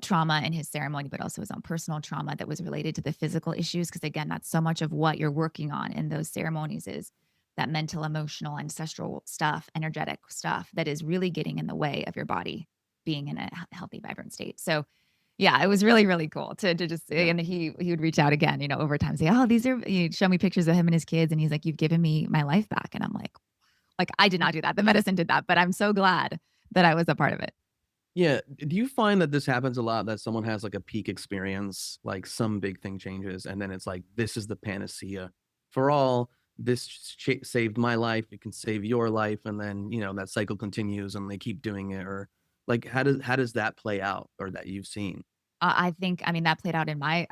trauma in his ceremony, but also his own personal trauma that was related to the physical issues. Cause again, that's so much of what you're working on in those ceremonies is that mental, emotional, ancestral stuff, energetic stuff that is really getting in the way of your body being in a healthy, vibrant state. So yeah, it was really, really cool to just Yeah. and he would reach out again, over time, say, "Oh, these are," he'd show me pictures of him and his kids, and he's like, "You've given me my life back." And I'm like, I did not do that. The medicine did that, but I'm so glad that I was a part of it. Yeah. Do you find that this happens a lot that someone has like a peak experience, like some big thing changes, and then it's like, this is the panacea for all. This saved my life. It can save your life. And then, that cycle continues and they keep doing it. Or like, how does that play out or that you've seen? I think, I mean, that played out in my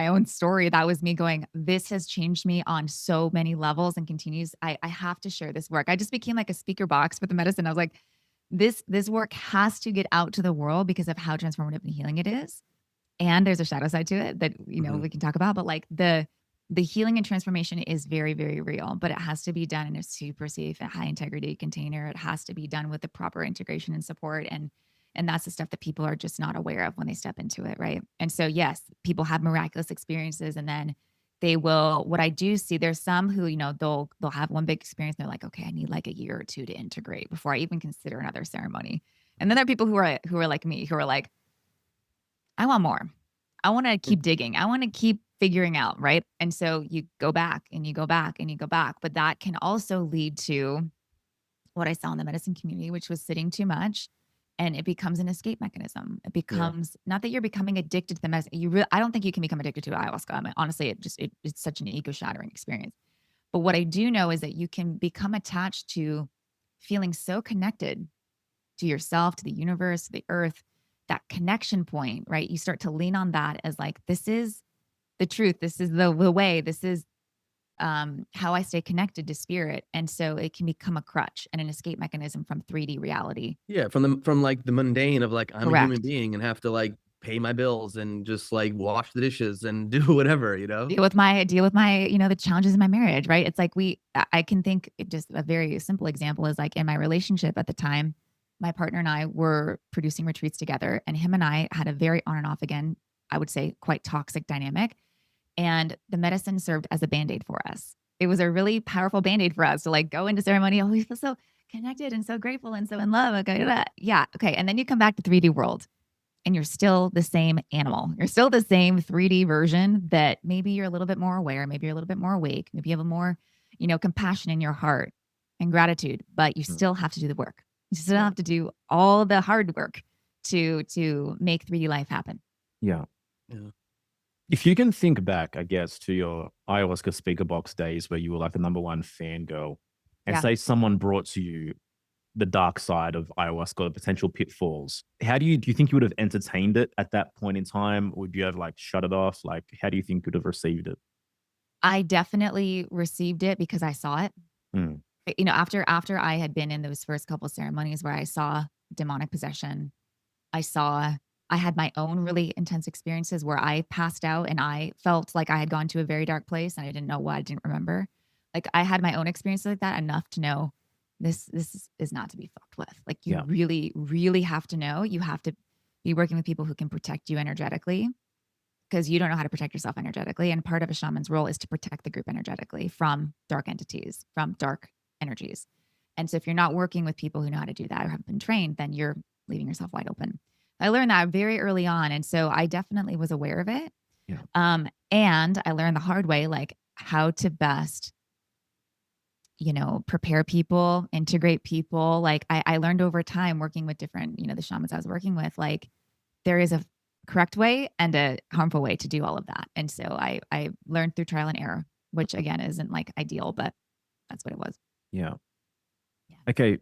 own story. That was me going, this has changed me on so many levels and continues. I have to share this work. I just became like a speaker box for the medicine. I was like, this work has to get out to the world because of how transformative and healing it is. And there's a shadow side to it that, Mhm. we can talk about, but like the healing and transformation is very, very real, but it has to be done in a super safe and high integrity container. It has to be done with the proper integration and support. And that's the stuff that people are just not aware of when they step into it. Right. And so, yes, people have miraculous experiences and then they will, what I do see, there's some who, they'll have one big experience. And they're like, okay, I need like a year or two to integrate before I even consider another ceremony. And then there are people who are like me, who are like, I want more. I want to keep digging. I want to keep figuring out, right? And so you go back and you go back and you go back, but that can also lead to what I saw in the medicine community, which was sitting too much, and it becomes an escape mechanism. It Yeah. becomes not that you're becoming addicted to the medicine. I don't think you can become addicted to ayahuasca. I mean, honestly, it's such an ego shattering experience. But what I do know is that you can become attached to feeling so connected to yourself, to the universe, to the earth, that connection point, right? You start to lean on that as like, this is the truth. This is the way. This is how I stay connected to spirit. And so it can become a crutch and an escape mechanism from 3D reality. Yeah. From like the mundane of like, I'm a human Correct. being and have to like pay my bills and just like wash the dishes and do whatever. Deal with my, the challenges in my marriage, right? It's like I can think just a very simple example is like in my relationship at the time, my partner and I were producing retreats together and him and I had a very on and off again, I would say quite toxic dynamic. And the medicine served as a Band-Aid for us. It was a really powerful Band-Aid for us to like go into ceremonial. We feel so connected and so grateful and so in love. Okay. Yeah. Okay. And then you come back to 3D world and you're still the same animal. You're still the same 3D version that maybe you're a little bit more aware. Maybe you're a little bit more awake. Maybe you have a more, compassion in your heart and gratitude, but you still have to do the work. You still have to do all the hard work to make 3D life happen. Yeah. Yeah. If you can think back, I guess, to your ayahuasca speaker box days where you were like the number one fangirl, and Yeah. say someone brought to you the dark side of ayahuasca, the potential pitfalls, how do you think you would have entertained it at that point in time? Would you have like shut it off? Like, how do you think you would have received it? I definitely received it because I saw it. Mm. After I had been in those first couple ceremonies where I saw demonic possession, I had my own really intense experiences where I passed out and I felt like I had gone to a very dark place and I didn't know what, I didn't remember. Like I had my own experiences like that enough to know this is not to be fucked with. Like you really, really have to know. You have to be working with people who can protect you energetically because you don't know how to protect yourself energetically. And part of a shaman's role is to protect the group energetically from dark entities, from dark energies. And so if you're not working with people who know how to do that or have been trained, then you're leaving yourself wide open. I learned that very early on. And so I definitely was aware of it. Yeah. And I learned the hard way, like how to best, prepare people, integrate people. Like I learned over time working with different, the shamans I was working with, like there is a correct way and a harmful way to do all of that. And so I learned through trial and error, which again isn't like ideal, but that's what it was. Yeah. Yeah. Okay.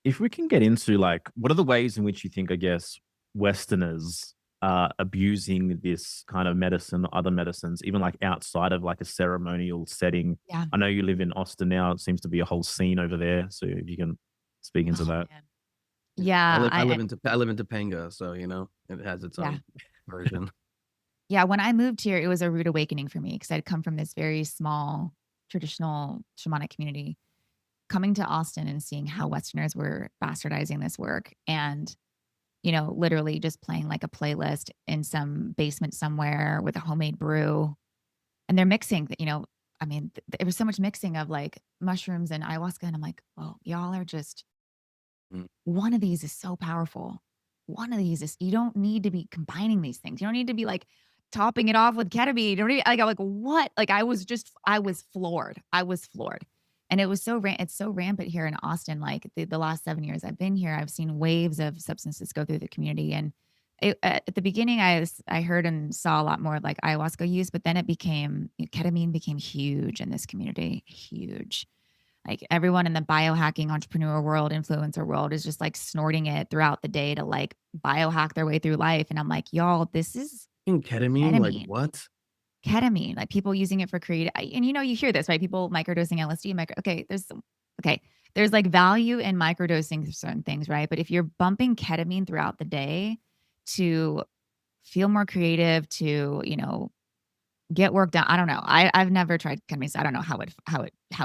If we can get into like, what are the ways in which you think, I guess, Westerners are abusing this kind of medicine, other medicines, even like outside of like a ceremonial setting? Yeah. I know you live in Austin now. It seems to be a whole scene over there. So if you can speak into Oh, that. man. Yeah. I live in Topanga, so it has its Yeah. own version. Yeah, when I moved here, it was a rude awakening for me because I'd come from this very small, traditional shamanic community. Coming to Austin and seeing how Westerners were bastardizing this work and, literally just playing like a playlist in some basement somewhere with a homemade brew. And they're mixing, there was so much mixing of like mushrooms and ayahuasca. And I'm like, well, y'all are just, Mm. one of these is so powerful. One of these is, you don't need to be combining these things. You don't need to be like topping it off with ketamine. You don't need, like, I'm like, what? Like, I was floored. I was floored. And it was it's so rampant here in Austin. Like the last 7 years I've been here, I've seen waves of substances go through the community. And at the beginning, I heard and saw a lot more like ayahuasca use, but then ketamine became huge in this community, huge. Like everyone in the biohacking entrepreneur world, influencer world is just like snorting it throughout the day to like biohack their way through life. And I'm like, y'all, this is In ketamine, like ketamine. what? Ketamine, like people using it for creative. And you hear this, right? People microdosing LSD. There's like value in microdosing certain things, right? But if you're bumping ketamine throughout the day to feel more creative, to get work done. I don't know. I've never tried ketamine, so I don't know how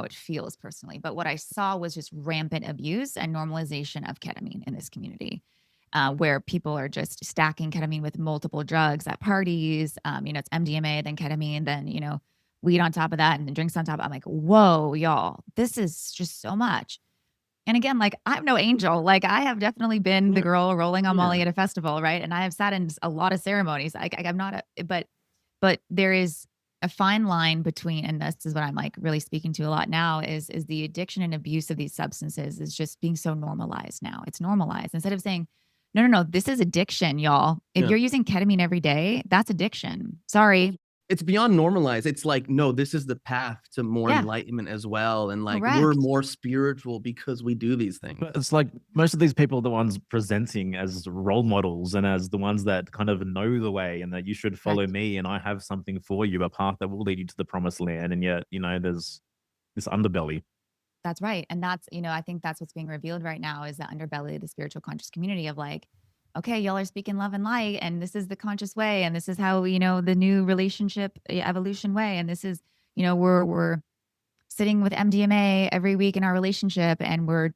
it feels personally. But what I saw was just rampant abuse and normalization of ketamine in this community, where people are just stacking ketamine with multiple drugs at parties. It's MDMA, then ketamine, then weed on top of that, and then drinks on top. I'm like, whoa, y'all, this is just so much. And again, like I'm no angel. Like I have definitely been the Yeah. girl rolling on Molly Yeah. at a festival, right? And I have sat in a lot of ceremonies. I'm not, but there is a fine line between, and this is what I'm like really speaking to a lot now is the addiction and abuse of these substances is just being so normalized now. It's normalized instead of saying, no, this is addiction, y'all. If Yeah. you're using ketamine every day, that's addiction. Sorry. It's beyond normalized. It's like, no, this is the path to more Yeah. enlightenment as well. And like we're Correct. more spiritual because we do these things. But it's like most of these people are the ones presenting as role models and as the ones that kind of know the way and that you should follow Correct. me and I have something for you, a path that will lead you to the promised land. And yet, there's this underbelly. That's right. And that's, I think that's what's being revealed right now is the underbelly of the spiritual conscious community of like, okay, y'all are speaking love and light, and this is the conscious way, and this is how, the new relationship evolution way. And this is, we're sitting with MDMA every week in our relationship, and we're,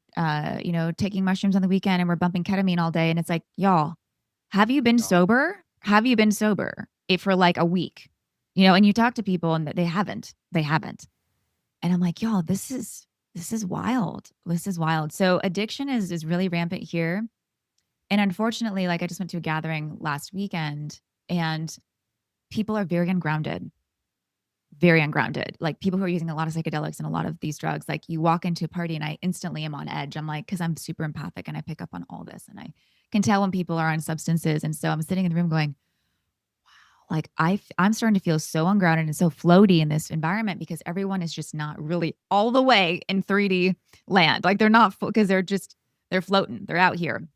taking mushrooms on the weekend, and we're bumping ketamine all day. And it's like, y'all, have you been sober? Have you been sober for like a week? And you talk to people and they haven't. And I'm like, y'all, this is wild. This is wild. So addiction is really rampant here. And unfortunately, like I just went to a gathering last weekend and people are very ungrounded, very ungrounded. Like people who are using a lot of psychedelics and a lot of these drugs, like you walk into a party and I instantly am on edge. I'm like, cause I'm super empathic and I pick up on all this and I can tell when people are on substances. And so I'm sitting in the room going, like I'm starting to feel so ungrounded and so floaty in this environment because everyone is just not really all the way in 3D land. Like they're not because they're floating. They're out here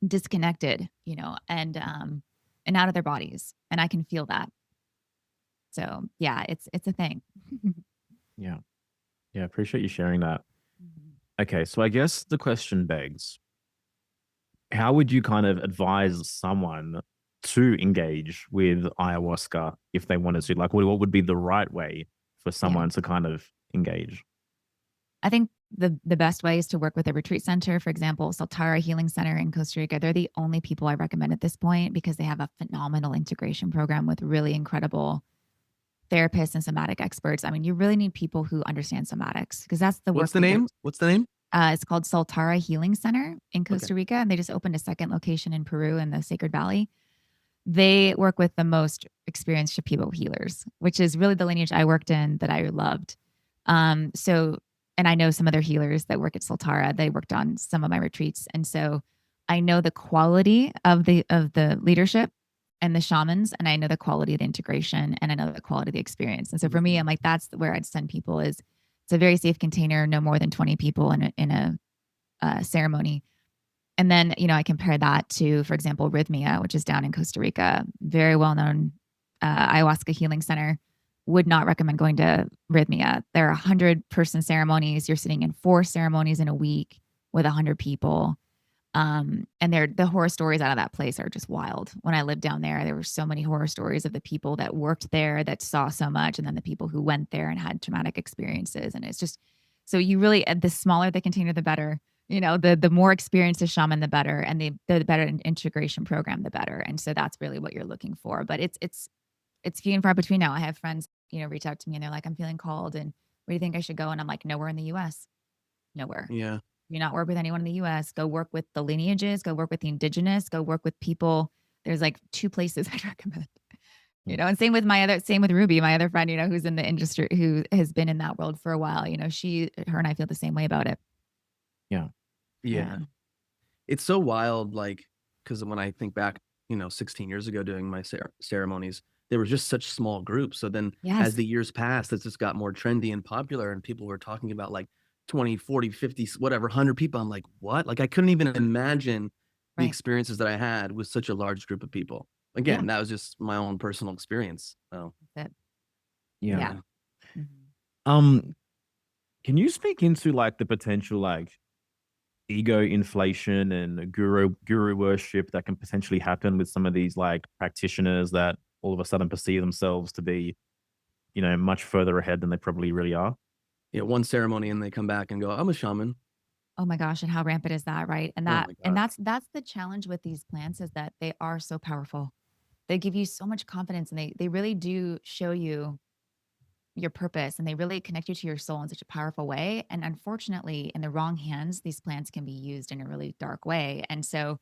disconnected, and out of their bodies. And I can feel that. So yeah, it's a thing. Yeah. Yeah. Appreciate you sharing that. Mhm. Okay. So I guess the question begs, how would you kind of advise someone to engage with ayahuasca if they wanted to? Like, what would be the right way for Yeah. someone to kind of engage? I think the best way is to work with a retreat center. For example, Soltara Healing Center in Costa Rica. They're the only people I recommend at this point because they have a phenomenal integration program with really incredible therapists and somatic experts. I mean, you really need people who understand somatics because that's the work. What's the name? What's the name? It's called Soltara Healing Center in Okay. Costa Rica, and they just opened a second location in Peru in the Sacred Valley. They work with the most experienced Shipibo healers, which is really the lineage I worked in that I loved. And I know some other healers that work at Soltara. They worked on some of my retreats, and so I know the quality of the leadership and the shamans, and I know the quality of the integration, and I know the quality of the experience. And so for me, I'm like, that's where I'd send people. Is it's a very safe container, no more than 20 people in a ceremony. And then, I compare that to, for example, Rhythmia, which is down in Costa Rica, very well-known ayahuasca healing center. Would not recommend going to Rhythmia. There are 100-person ceremonies. You're sitting in 4 ceremonies in a week with 100 people. And the horror stories out of that place are just wild. When I lived down there were so many horror stories of the people that worked there that saw so much, and then the people who went there and had traumatic experiences. And it's just, so you really, the smaller the container, the better. The more experienced a shaman, the better, and the better integration program, the better. And so that's really what you're looking for. But it's few and far between now. I have friends, reach out to me and they're like, I'm feeling called, and where do you think I should go? And I'm like, nowhere in the US, nowhere. Yeah. Do not work with anyone in the US. Go work with the lineages, go work with the indigenous, go work with people. There's like 2 places I'd recommend. And same with Ruby, my other friend, who's in the industry, who has been in that world for a while. Her and I feel the same way about it. Yeah. Yeah. It's so wild, like, because when I think back, 16 years ago doing my ceremonies, there were just such small groups. So then as the years passed, it just got more trendy and popular, and people were talking about like 20, 40, 50, whatever, 100 people. I'm like, what? Like, I couldn't even imagine the experiences that I had with such a large group of people. Again, that was just my own personal experience. So Yeah. Mhm. Can you speak into like the potential like ego inflation and guru worship that can potentially happen with some of these like practitioners that all of a sudden perceive themselves to be, much further ahead than they probably really are? Yeah, one ceremony and they come back and go, I'm a shaman. Oh my gosh, and how rampant is that, right? And Oh my God. that's the challenge with these plants, is that they are so powerful. They give you so much confidence, and they really do show you your purpose, and they really connect you to your soul in such a powerful way. And unfortunately, in the wrong hands, these plants can be used in a really dark way. And so,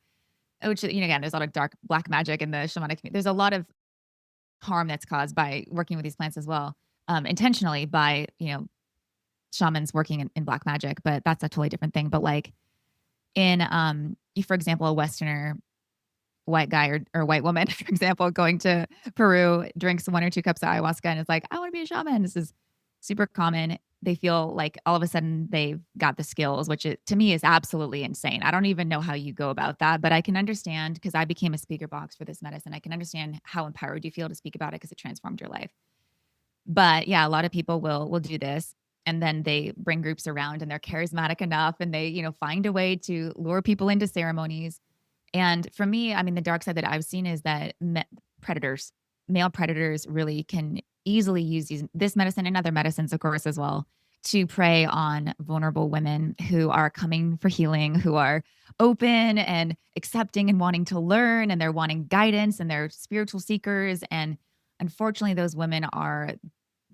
which, again, there's a lot of dark black magic in the shamanic community. There's a lot of harm that's caused by working with these plants as well, intentionally by, shamans working in black magic, but that's a totally different thing. But like for example, a Westerner white guy or white woman, for example, going to Peru, drinks 1 or 2 cups of ayahuasca and is like, I want to be a shaman. This is super common. They feel like all of a sudden they've got the skills, which to me is absolutely insane. I don't even know how you go about that, but I can understand, because I became a speaker box for this medicine. I can understand how empowered you feel to speak about it because it transformed your life. But yeah, a lot of people will do this, and then they bring groups around and they're charismatic enough, and they, find a way to lure people into ceremonies. And for me, I mean, the dark side that I've seen is that predators, male predators, really can easily use this medicine and other medicines, of course, as well, to prey on vulnerable women who are coming for healing, who are open and accepting and wanting to learn, and they're wanting guidance, and they're spiritual seekers. And unfortunately, those women are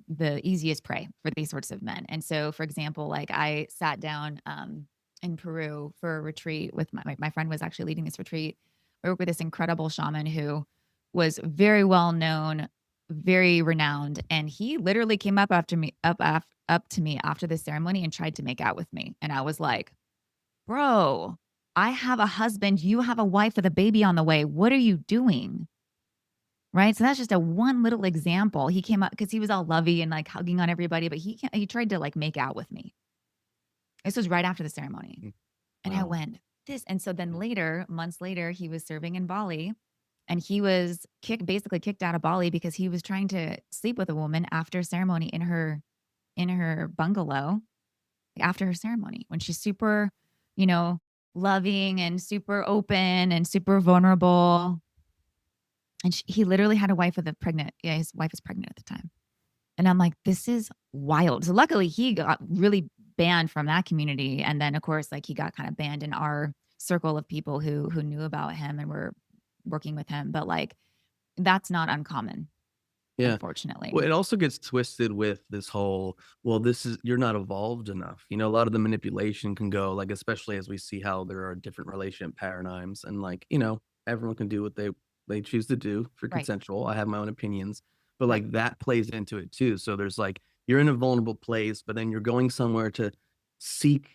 the easiest prey for these sorts of men. And so, for example, like I sat down in Peru for a retreat with my friend was actually leading this retreat. I worked with this incredible shaman who was very well known, very renowned, and he literally came up after me up to me after the ceremony and tried to make out with me. And I was like, "Bro, I have a husband, you have a wife with a baby on the way. What are you doing?" Right? So that's just a one little example. He came up because he was all lovey and like hugging on everybody, but he tried to like make out with me. This was right after the ceremony. Mm. And I Wow. went, this. And so then Mm. later, months later, he was serving in Bali and he was basically kicked out of Bali because he was trying to sleep with a woman after ceremony in her bungalow after her ceremony when she's super, you know, loving and super open and super vulnerable. And he literally had a wife with a pregnant. Yeah, his wife was pregnant at the time. And I'm like, this is wild. So luckily he got really banned from that community. And then of course, like he got kind of banned in our circle of people who knew about him and were working with him. But like that's not uncommon, Yeah. unfortunately. Well, it also gets twisted with this whole, well, this is, you're not evolved enough. You know, a lot of the manipulation can go, like, especially as we see how there are different relationship paradigms and like, you know, everyone can do what they choose to do for Right. consensual. I have my own opinions, but Right. like that plays into it too. So there's like, you're in a vulnerable place, but then you're going somewhere to seek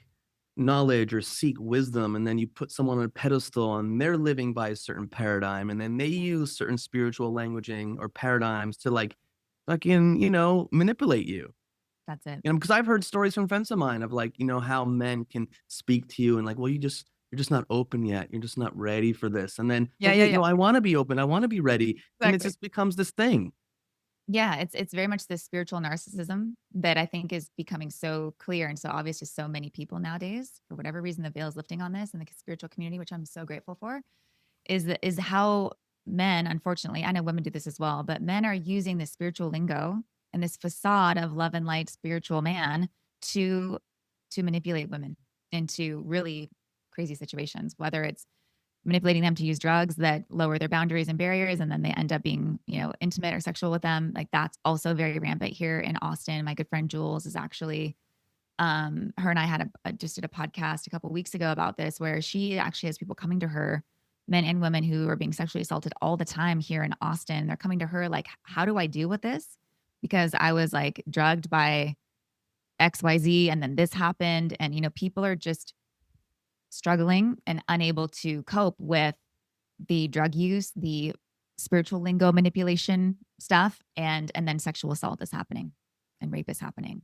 knowledge or seek wisdom, and then you put someone on a pedestal and they're living by a certain paradigm, and then they use certain spiritual languaging or paradigms to like fucking, you know, manipulate you. That's it. You know, because I've heard stories from friends of mine of like, you know, how men can speak to you and like, well, you're just not open yet. You're just not ready for this. And then, Yeah, but yeah, wait, yeah. no, I want to be open. I want to be ready. And it Exactly. just becomes this thing. Yeah, it's very much this spiritual narcissism that I think is becoming so clear and so obvious to so many people nowadays. For whatever reason, the veil is lifting on this in the spiritual community, which I'm so grateful for. Is how men, unfortunately, I know women do this as well, but men are using this spiritual lingo and this facade of love and light spiritual man to manipulate women into really crazy situations, whether it's manipulating them to use drugs that lower their boundaries and barriers and then they end up being, you know, intimate or sexual with them. Like that's also very rampant here in Austin. My good friend Jules is actually her and I had just did a podcast a couple of weeks ago about this, where she actually has people coming to her, men and women who are being sexually assaulted all the time here in Austin. They're coming to her like, how do I deal with this? Because I was like drugged by XYZ and then this happened. And, you know, people are just struggling and unable to cope with the drug use, the spiritual lingo manipulation stuff, and then sexual assault is happening and rape is happening.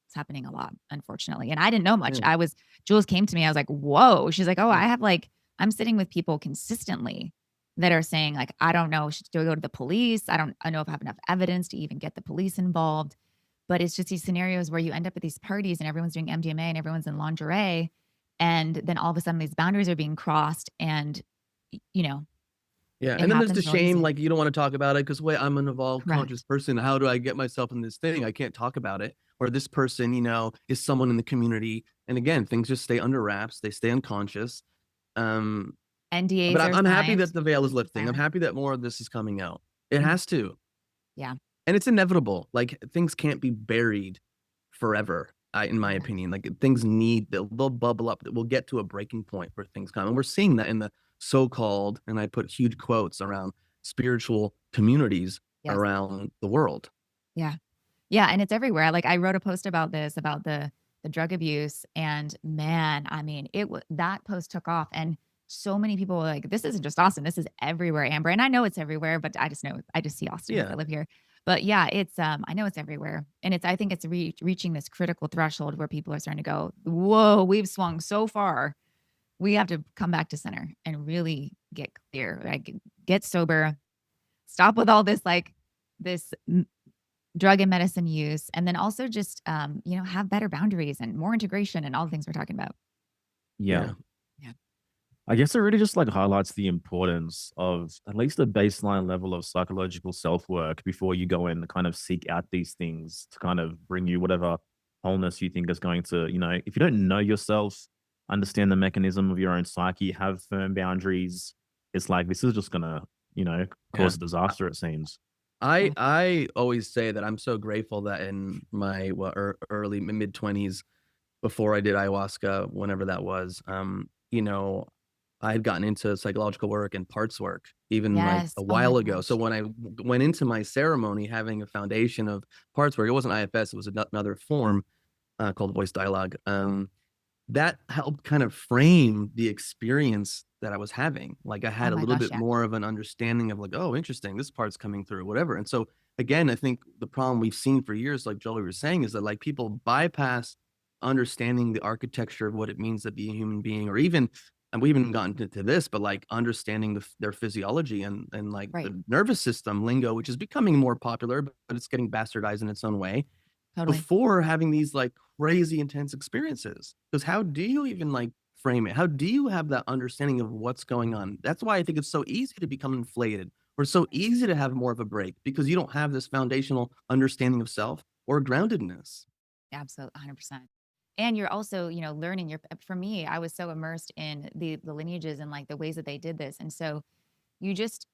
It's happening a lot, unfortunately. And I didn't know much. Yeah. Jules came to me. I was like, whoa. She's like, oh, Yeah. I'm sitting with people consistently that are saying, like, I don't know, do I go to the police? I know if I have enough evidence to even get the police involved. But it's just these scenarios where you end up at these parties and everyone's doing MDMA and everyone's in lingerie. And then all of a sudden these boundaries are being crossed and, you know, Yeah, it and then there's the happens really shame, easy. like, you don't wanna talk about it because, wait, I'm an evolved, conscious Correct. person. How do I get myself in this thing? I can't talk about it. Or this person, you know, is someone in the community. And again, things just stay under wraps. They stay unconscious. Um, but NDAs are I'm happy signed. that the veil is Keep it lifting. I'm silent. happy that more of this is coming out. It Mhm. has to. Yeah. And it's inevitable. Like, things can't be buried forever, in my Yeah. opinion. Like, things they'll bubble up. We'll get to a breaking point where things come. And we're seeing that in the so-called, and I put huge quotes around spiritual communities Yes. around the world. Yeah. Yeah, and it's everywhere. Like I wrote a post about this, about the drug abuse, and man, I mean, that post took off, and so many people were like, "This isn't just Austin. This is everywhere, Amber." And I know it's everywhere, but I just see Austin because I Yeah. live here. But yeah, it's I know it's everywhere, and I think it's reaching this critical threshold where people are starting to go, "Whoa, we've swung so far. We have to come back to center and really get clear, like get sober, stop with all this like this drug and medicine use, and then also just, you know, have better boundaries and more integration and all the things we're talking about. Yeah. Yeah. Yeah. I guess it really just like highlights the importance of at least a baseline level of psychological self work before you go and kind of seek out these things to kind of bring you whatever wholeness you think is going to, you know, if you don't know yourself, understand the mechanism of your own psyche, have firm boundaries, it's like this is just going to, you know, Yeah. cause a disaster, it seems. Yeah. I always say that I'm so grateful that in my, early mid-20s, before I did ayahuasca, whenever that was, I had gotten into psychological work and parts work even, like, Yes. a Oh my while ago. So gosh. when I went into my ceremony having a foundation of parts work, it wasn't IFS, it was another form, called voice dialogue, that helped kind of frame the experience that I was having. Like, I Oh had a my little gosh. bit Yeah. more of an understanding of like, "Oh, interesting, this part's coming through," whatever, and so, again, I think the problem we've seen for years, like Jolie was saying, is that, like, people bypass understanding the architecture of what it means to be a human being, or even and we haven't gotten into this, but, like, understanding their physiology and, like, Right. the nervous system lingo, which is becoming more popular, but it's getting bastardized in its own way Totally. before having these like crazy intense experiences. Because how do you even like frame it? How do you have that understanding of what's going on? That's why I think it's so easy to become inflated or so easy to have more of a break because you don't have this foundational understanding of self or groundedness. Absolutely, 100%. And you're also, learning for me, I was so immersed in the lineages and like the ways that they did this. And so you just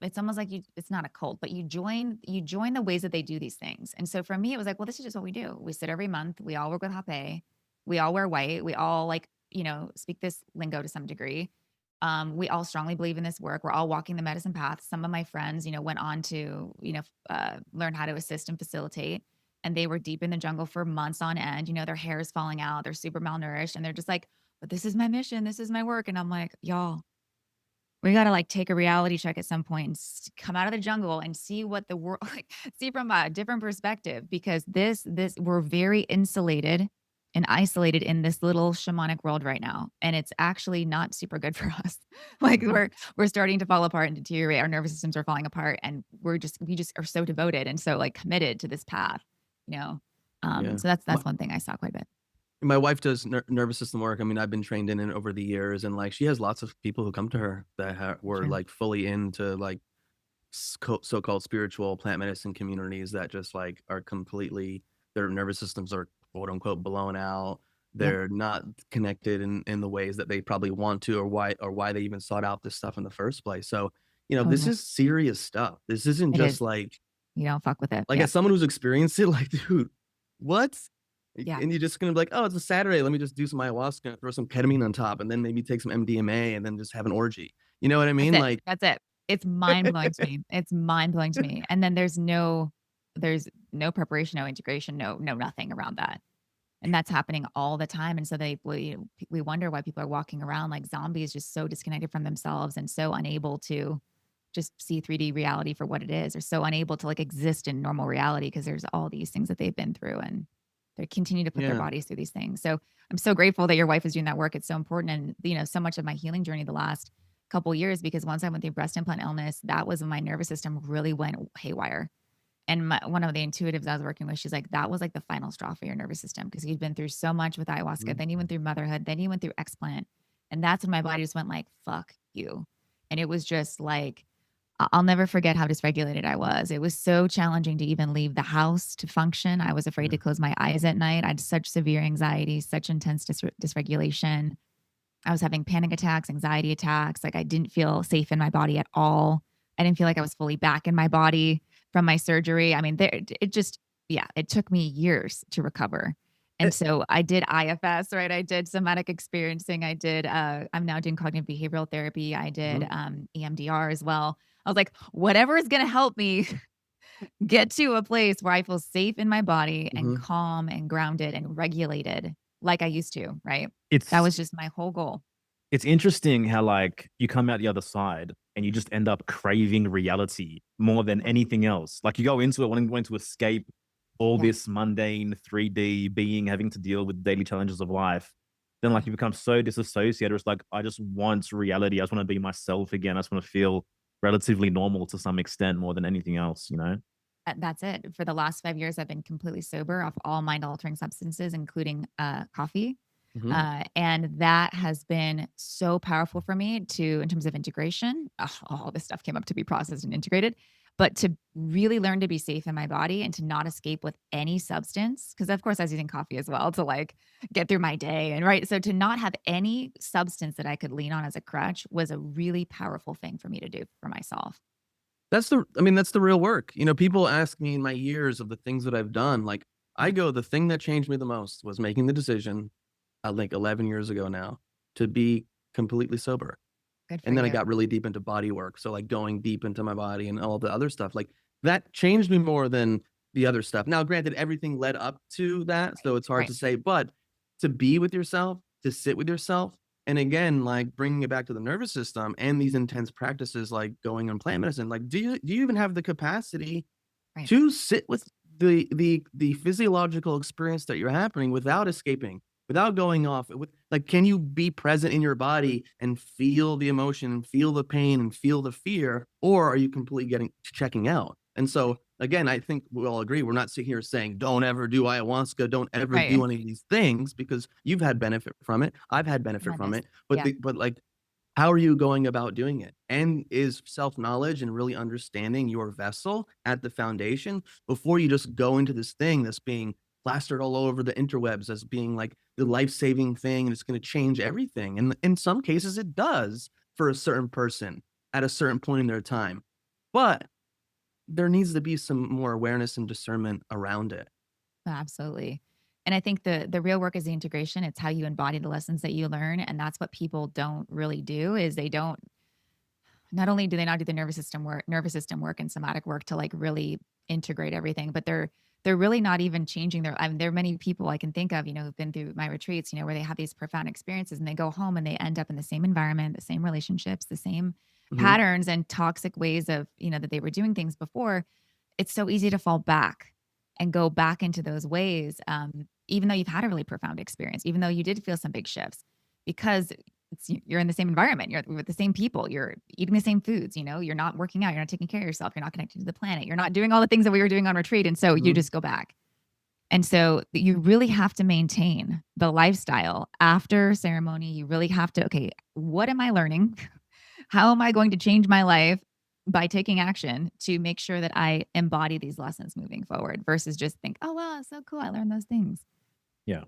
it's almost like it's not a cult, but you join the ways that they do these things. And so for me, it was like, well, this is just what we do. We sit every month, we all work with Hape, we all wear white, we all like, speak this lingo to some degree. We all strongly believe in this work. We're all walking the medicine path. Some of my friends, went on to, learn how to assist and facilitate. And they were deep in the jungle for months on end. Their hair is falling out. They're super malnourished. And they're just like, but this is my mission. This is my work. And I'm like, y'all, we gotta, like, take a reality check at some point and come out of the jungle and see what the world like, see from a different perspective because this we're very insulated and isolated in this little shamanic world right now, and it's actually not super good for us. Like, Mhm. we're starting to fall apart and deteriorate, our nervous systems are falling apart, and we just are so devoted and so, like, committed to this path, you know? Yeah. So that's one thing I saw quite a bit. My wife does nervous system work. I mean, I've been trained in it over the years, and like she has lots of people who come to her that were Sure. like fully into like so-called spiritual plant medicine communities that just like are completely their nervous systems are quote unquote blown out. Yep. They're not connected in the ways that they probably want to, or why they even sought out this stuff in the first place. So, this Totally. is serious stuff. This isn't It just is. You don't fuck with it. like Yep. as someone who's experienced it, like, dude, what? Yeah. And you're just gonna be like, oh, it's a Saturday. Let me just do some ayahuasca, throw some ketamine on top, and then maybe take some MDMA and then just have an orgy. You know what I That's mean? it. Like, That's it. It's mind blowing to me. It's mind blowing to me. And then there's no preparation, no integration, no nothing around that. And that's happening all the time. And so we wonder why people are walking around like zombies, just so disconnected from themselves and so unable to just see 3D reality for what it is, or so unable to like exist in normal reality because there's all these things that they've been through and they continue to put their yeah, bodies through these things. So I'm so grateful that your wife is doing that work. It's so important. And, so much of my healing journey the last couple years, because once I went through breast implant illness, that was when my nervous system really went haywire. And one of the intuitives I was working with, she's like, that was like the final straw for your nervous system because you'd been through so much with ayahuasca. mhm, Then you went through motherhood. Then you went through explant. And that's when my body just went like, fuck you. And it was just like, I'll never forget how dysregulated I was. It was so challenging to even leave the house to function. I was afraid yeah, to close my eyes at night. I had such severe anxiety, such intense dysregulation. I was having panic attacks, anxiety attacks. Like I didn't feel safe in my body at all. I didn't feel like I was fully back in my body from my surgery. I mean, it just, yeah, it took me years to recover. eh, And so I did IFS, right? I did somatic experiencing. I'm now doing cognitive behavioral therapy. I did mhm, EMDR as well. I was like, whatever is going to help me get to a place where I feel safe in my body and mhm. calm and grounded and regulated like I used to, right? That It's was just my whole goal. it's interesting how like you come out the other side and you just end up craving reality more than anything else. Like you go into it wanting to escape all Yeah. this mundane 3D being, having to deal with daily challenges of life. Then like Yeah. you become so disassociated. It's like I just want reality. I just want to be myself again. I just want to feel relatively normal to some extent more than anything else, you know? That's it. For the last 5 years, I've been completely sober off all mind-altering substances, including, coffee, Mhm. and that has been so powerful for me to in terms of integration. Ugh, all this stuff came up to be processed and integrated, but to really learn to be safe in my body and to not escape with any substance, because of course, I was using coffee as well to, like, get through my day and right? So to not have any substance that I could lean on as a crutch was a really powerful thing for me to do for myself. that's the real work. You know, people ask me in my years of the things that I've done, like the thing that changed me the most was making the decision, like 11 years ago now, to be completely sober. Good for And then I you. got really deep into body work. So like going deep into my body and all the other stuff, like that changed me more than the other stuff. Now, granted, everything led up to that, so it's hard Right. to say, but to be with yourself, to sit with yourself, and again, like bringing it back to the nervous system and these intense practices like going on plant medicine, like do you even have the capacity Right. to sit with the physiological experience that you're happening without escaping, without going off with like, can you be present in your body and feel the emotion and feel the pain and feel the fear, or are you completely checking out? And so again, I think we all agree, we're not sitting here saying don't ever do ayahuasca, don't ever do Right. any of these things, because you've had benefit from it, I've had benefit from Tremendous. it, but Yeah. but like, how are you going about doing it? And is self-knowledge and really understanding your vessel at the foundation before you just go into this thing that's being plastered all over the interwebs as being like the life-saving thing and it's going to change everything. And in some cases it does for a certain person at a certain point in their time. But there needs to be some more awareness and discernment around it. Absolutely. And I think the real work is the integration. It's how you embody the lessons that you learn. And that's what people don't really do is they don't not only do they not do the nervous system work and somatic work to like really integrate everything, but they're really not even changing their I mean, there are many people I can think of, who've been through my retreats, where they have these profound experiences and they go home and they end up in the same environment, the same relationships, the same Mhm. patterns and toxic ways of, that they were doing things before. It's so easy to fall back and go back into those ways, even though you've had a really profound experience, even though you did feel some big shifts, because you're in the same environment, you're with the same people, you're eating the same foods, you're not working out, you're not taking care of yourself, you're not connected to the planet, you're not doing all the things that we were doing on retreat, and so you Mhm. just go back. And so you really have to maintain the lifestyle after ceremony. You really have to, okay, what am I learning? How am I going to change my life by taking action to make sure that I embody these lessons moving forward versus just think, oh, wow, so cool. I learned those things. Yeah.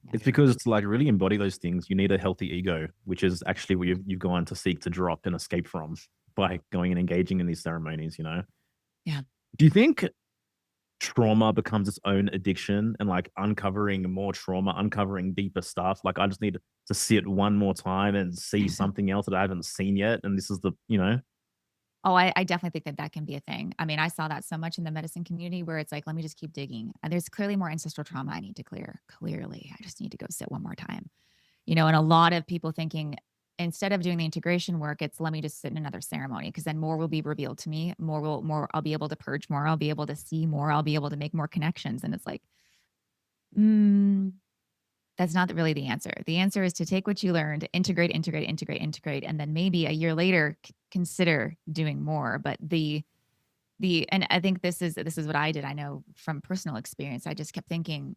Yeah. It's because to like really embody those things, you need a healthy ego, which is actually what you've gone to seek to drop and escape from by going and engaging in these ceremonies, Yeah. Do you think trauma becomes its own addiction and like uncovering more trauma, uncovering deeper stuff? Like I just need to sit one more time and see something else that I haven't seen yet. And this is Oh, I definitely think that that can be a thing. I mean, I saw that so much in the medicine community where it's like, let me just keep digging. And there's clearly more ancestral trauma I need to clear. Clearly, I just need to go sit one more time. And a lot of people thinking instead of doing the integration work, it's let me just sit in another ceremony because then more will be revealed to me. More I'll be able to purge more. I'll be able to see more. I'll be able to make more connections. And it's like, mm, that's not really the answer. The answer is to take what you learned, integrate, integrate, integrate, integrate, and then maybe a year later consider doing more. But and I think this is what I did. I know from personal experience. I just kept thinking,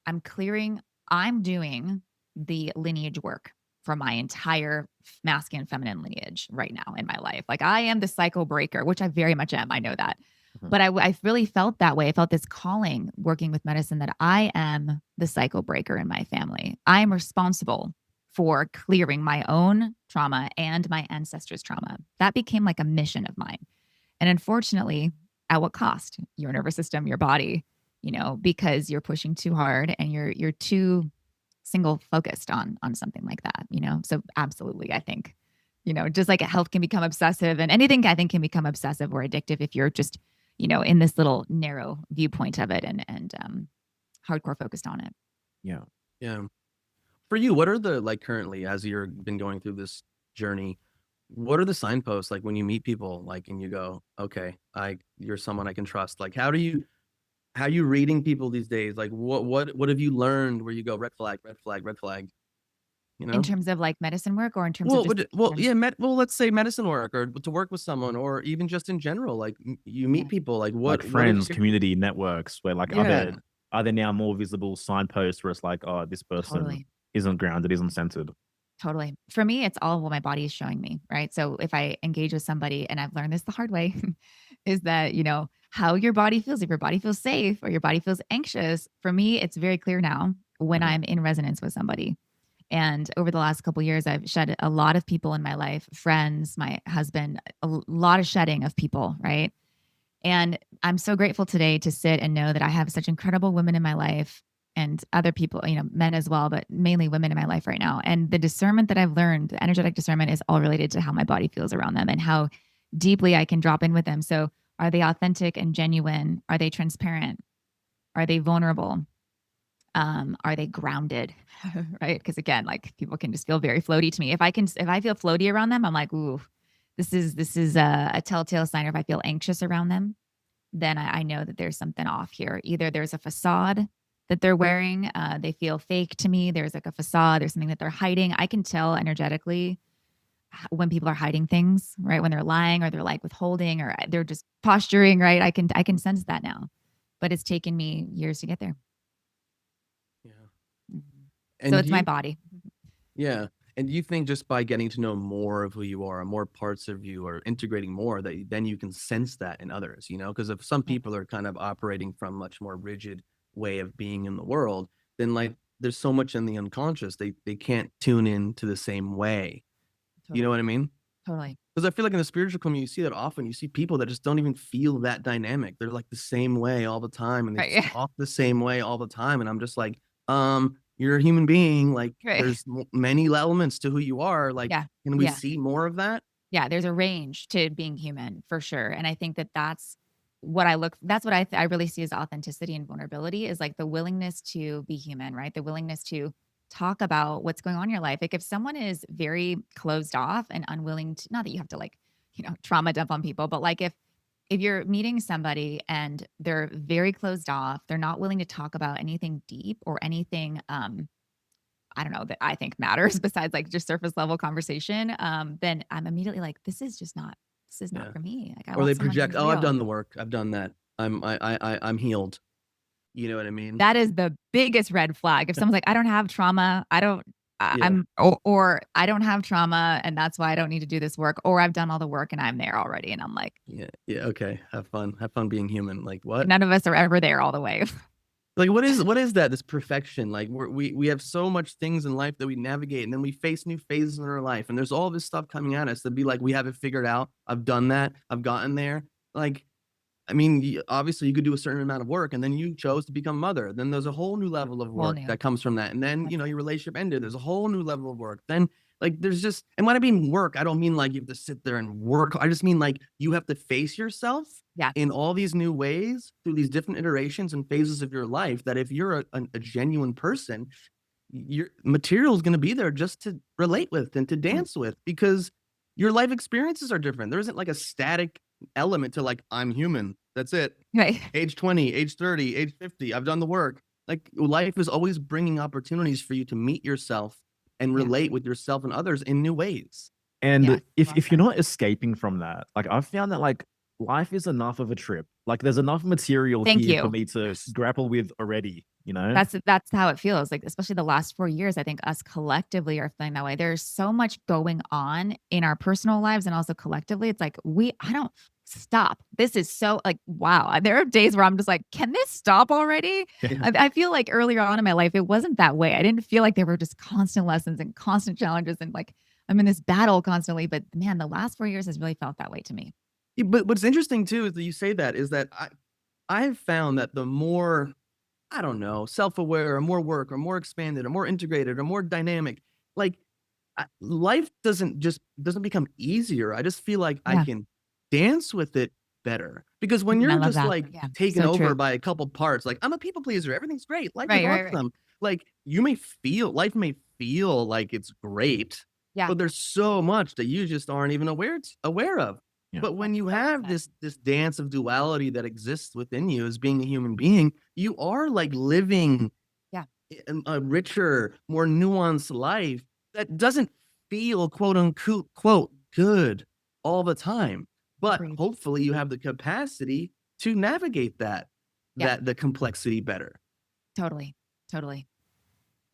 I'm doing the lineage work for my entire masculine feminine lineage right now in my life. Like I am the cycle breaker, which I very much am. I know that. Mhm. But I really felt that way. I felt this calling working with medicine that I am the cycle breaker in my family. I am responsible for clearing my own trauma and my ancestors' trauma. That became like a mission of mine. And unfortunately, at what cost? Your nervous system, your body, because you're pushing too hard and you're too single focused on something like that. So absolutely, I think, just like health can become obsessive and anything I think can become obsessive or addictive if you're just, in this little narrow viewpoint of it and hardcore focused on it. Yeah. Yeah. For you, what are the like currently as you're been going through this journey, what are the signposts like when you meet people like and you go, okay, you're someone I can trust? Like how are you reading people these days? Like what have you learned where you go red flag, red flag, red flag, you In know? terms of like medicine work or in terms of just Yeah, let's say medicine work or to work with someone or even just in general, like you yeah, meet people, like Like what have friends, you community networks where like Yeah. are there now more visible signposts where it's like, oh, this person totally. isn't grounded, isn't centered? Totally. For me, it's all what my body is showing me, right? So if I engage with somebody, and I've learned this the hard way, is that, how your body feels, if your body feels safe or your body feels anxious, for me, it's very clear now when Uh-huh. I'm in resonance with somebody. And over the last couple of years, I've shed a lot of people in my life, friends, my husband, a lot of shedding of people, right? And I'm so grateful today to sit and know that I have such incredible women in my life and other people, men as well, but mainly women in my life right now. And the discernment that I've learned, the energetic discernment, is all related to how my body feels around them and how deeply I can drop in with them. So are they authentic and genuine? Are they transparent? Are they vulnerable? Are they grounded? Right? Because again, like people can just feel very floaty to me. If I feel floaty around them, I'm like, ooh, this is a telltale sign. Or if I feel anxious around them, then I know that there's something off here. Either there's a facade that they're wearing, they feel fake to me. There's like a facade, there's something that they're hiding. I can tell energetically when people are hiding things, right? When they're lying or they're like withholding or they're just posturing, right? I can sense that now, but it's taken me years to get there. Yeah. Mhm. So And it's my body. yeah. And do you think just by getting to know more of who you are, more parts of you, or integrating more, that then you can sense that in others, Because if some Yeah, people are kind of operating from much more rigid way of being in the world, then like there's so much in the unconscious, they can't tune in to the same way. You know totally. what I mean? Totally. Because I feel like in the spiritual community, you see that often. You see people that just don't even feel that dynamic. They're like the same way all the time, and they Right. just Yeah. talk the same way all the time. And I'm just like, you're a human being. Like, Right. there's many elements to who you are. Like, Yeah. can we Yeah. see more of that? Yeah, there's a range to being human for sure. And I think that that's what I really see as authenticity and vulnerability, is like the willingness to be human, right? The willingness to talk about what's going on in your life. Like if someone is very closed off and unwilling to, not that you have to like, trauma dump on people, but like if you're meeting somebody and they're very closed off, they're not willing to talk about anything deep or anything I don't know, that I think matters besides like just surface level conversation, then I'm immediately like, this is not Yeah. for me. Like I Or want they someone project, who's oh, I've real. done the work. I've done that. I'm healed. You know what I mean? That is the biggest red flag. If someone's like, I don't have trauma, I don't, I, Yeah. I'm, or I don't have trauma and that's why I don't need to do this work, or I've done all the work and I'm there already. And I'm like, Yeah. Yeah. Okay. Have fun. Have fun being human. Like, what? none of us are ever there all the way. Like what is that, this perfection? Like we have so much things in life that we navigate, and then we face new phases in our life, and there's all this stuff coming at us to be like, we have it figured out. I've done that. I've gotten there. Like, I mean, obviously you could do a certain amount of work, and then you chose to become a mother. Then there's a whole new level of Whole work new. that comes from that. And then, That's it. your relationship ended. There's a whole new level of work. Then like there's just, and when I mean work, I don't mean like you have to sit there and work. I just mean like you have to face yourself Yeah. in all these new ways through these different iterations and phases of your life, that if you're a genuine person, your material is going to be there just to relate with and to dance with, because your life experiences are different. There isn't like a static element to like, I'm human. That's it. Right. Age 20, age 30, age 50. I've done the work. Like life is always bringing opportunities for you to meet yourself and Yeah. relate with yourself and others in new ways. Yeah. And Well if you're said. not escaping from that, like I've found that like life is enough of a trip. Like there's enough material Thank here for you. me to grapple with already, That's how it feels. Like, especially the last 4 years, I think us collectively are feeling that way. There's so much going on in our personal lives and also collectively. It's like I don't stop. This is so like, wow. There are days where I'm just like, can this stop already? Yeah. I feel like earlier on in my life, it wasn't that way. I didn't feel like there were just constant lessons and constant challenges and like I'm in this battle constantly. But man, the last 4 years has really felt that way to me. Yeah, but what's interesting too is that you say that, is that I've found that the more, I don't know, self-aware or more work or more expanded or more integrated or more dynamic, like life doesn't become easier. I just feel like I Yeah. can dance with it better, because when I you're love just that. like Yeah. taken So over true. by a couple parts, like I'm a people pleaser, everything's great, life is Right. Right. Right. awesome. Like life may feel like it's great, Yeah. but there's so much that you just aren't even aware of. Yeah. But when you So well have said. this dance of duality that exists within you as being a human being, you are like living Yeah. a richer, more nuanced life that doesn't feel quote unquote good all the time. But Agreed. hopefully you have the capacity to navigate Yeah. the complexity better. Totally. Totally.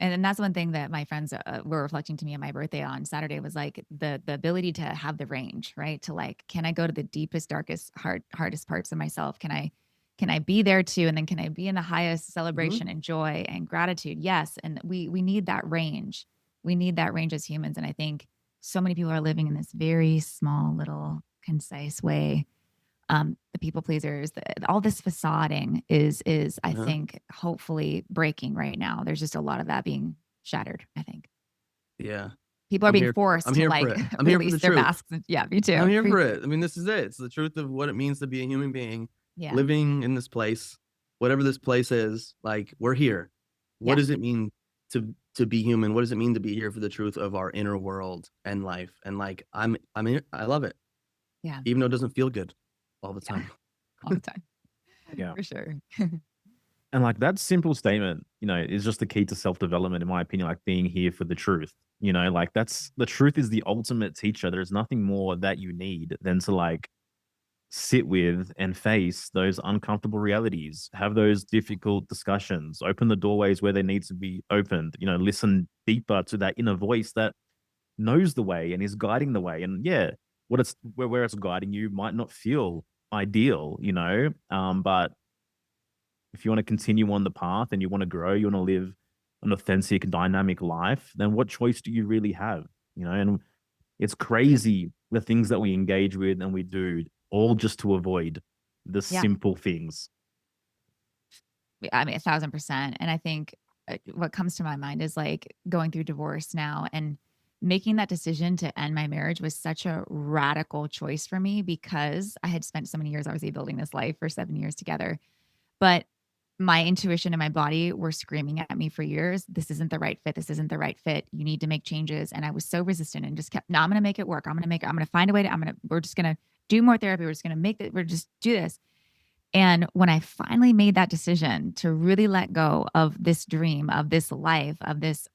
And then that's one thing that my friends were reflecting to me on my birthday on Saturday was like the ability to have the range, right? To like, can I go to the deepest, darkest, hardest parts of myself? Can I be there too? And then can I be in the highest Mhm. celebration and joy and gratitude? Yes. And we need that range we need that range as humans. And I think so many people are living in this very small, little, concise way. The people pleasers, all this facading is I Uh-huh. think hopefully breaking right now. There's just a lot of that being shattered. I think Yeah. people are being I'm forced to here for like it. I'm here for release the their truth. masks. Yeah, me too. I'm here for it. I mean, this is it. It's the truth of what it means to be a human being Yeah, living in this place, whatever this place is. Like, we're here. What yeah, does it mean to be human? What does it mean to be here for the truth of our inner world and life? And like, I love it, yeah, even though it doesn't feel good all the yeah. time. All the time Yeah. for sure. And like that simple statement, is just the key to self-development, in my opinion, like being here for the truth. Like that's the truth is the ultimate teacher. There's nothing more that you need than to like sit with and face those uncomfortable realities, have those difficult discussions, open the doorways where they need to be opened, listen deeper to that inner voice that knows the way and is guiding the way. And yeah, where it's guiding you might not feel ideal, but if you want to continue on the path and you want to grow, you want to live an authentic, dynamic life, then what choice do you really have? And it's crazy the things that we engage with and we do, all just to avoid the Yeah, simple things. I mean 1,000%. And I think what comes to my mind is like going through divorce now and making that decision to end my marriage was such a radical choice for me because I had spent so many years obviously building this life for 7 years together. But my intuition and my body were screaming at me for years, this isn't the right fit. This isn't the right fit. You need to make changes. And I was so resistant and just kept, no, I'm going to make it work. I'm going to find a way we're just going to do more therapy. We're just going to we're just do this. And when I finally made that decision to really let go of this dream, of this life, of this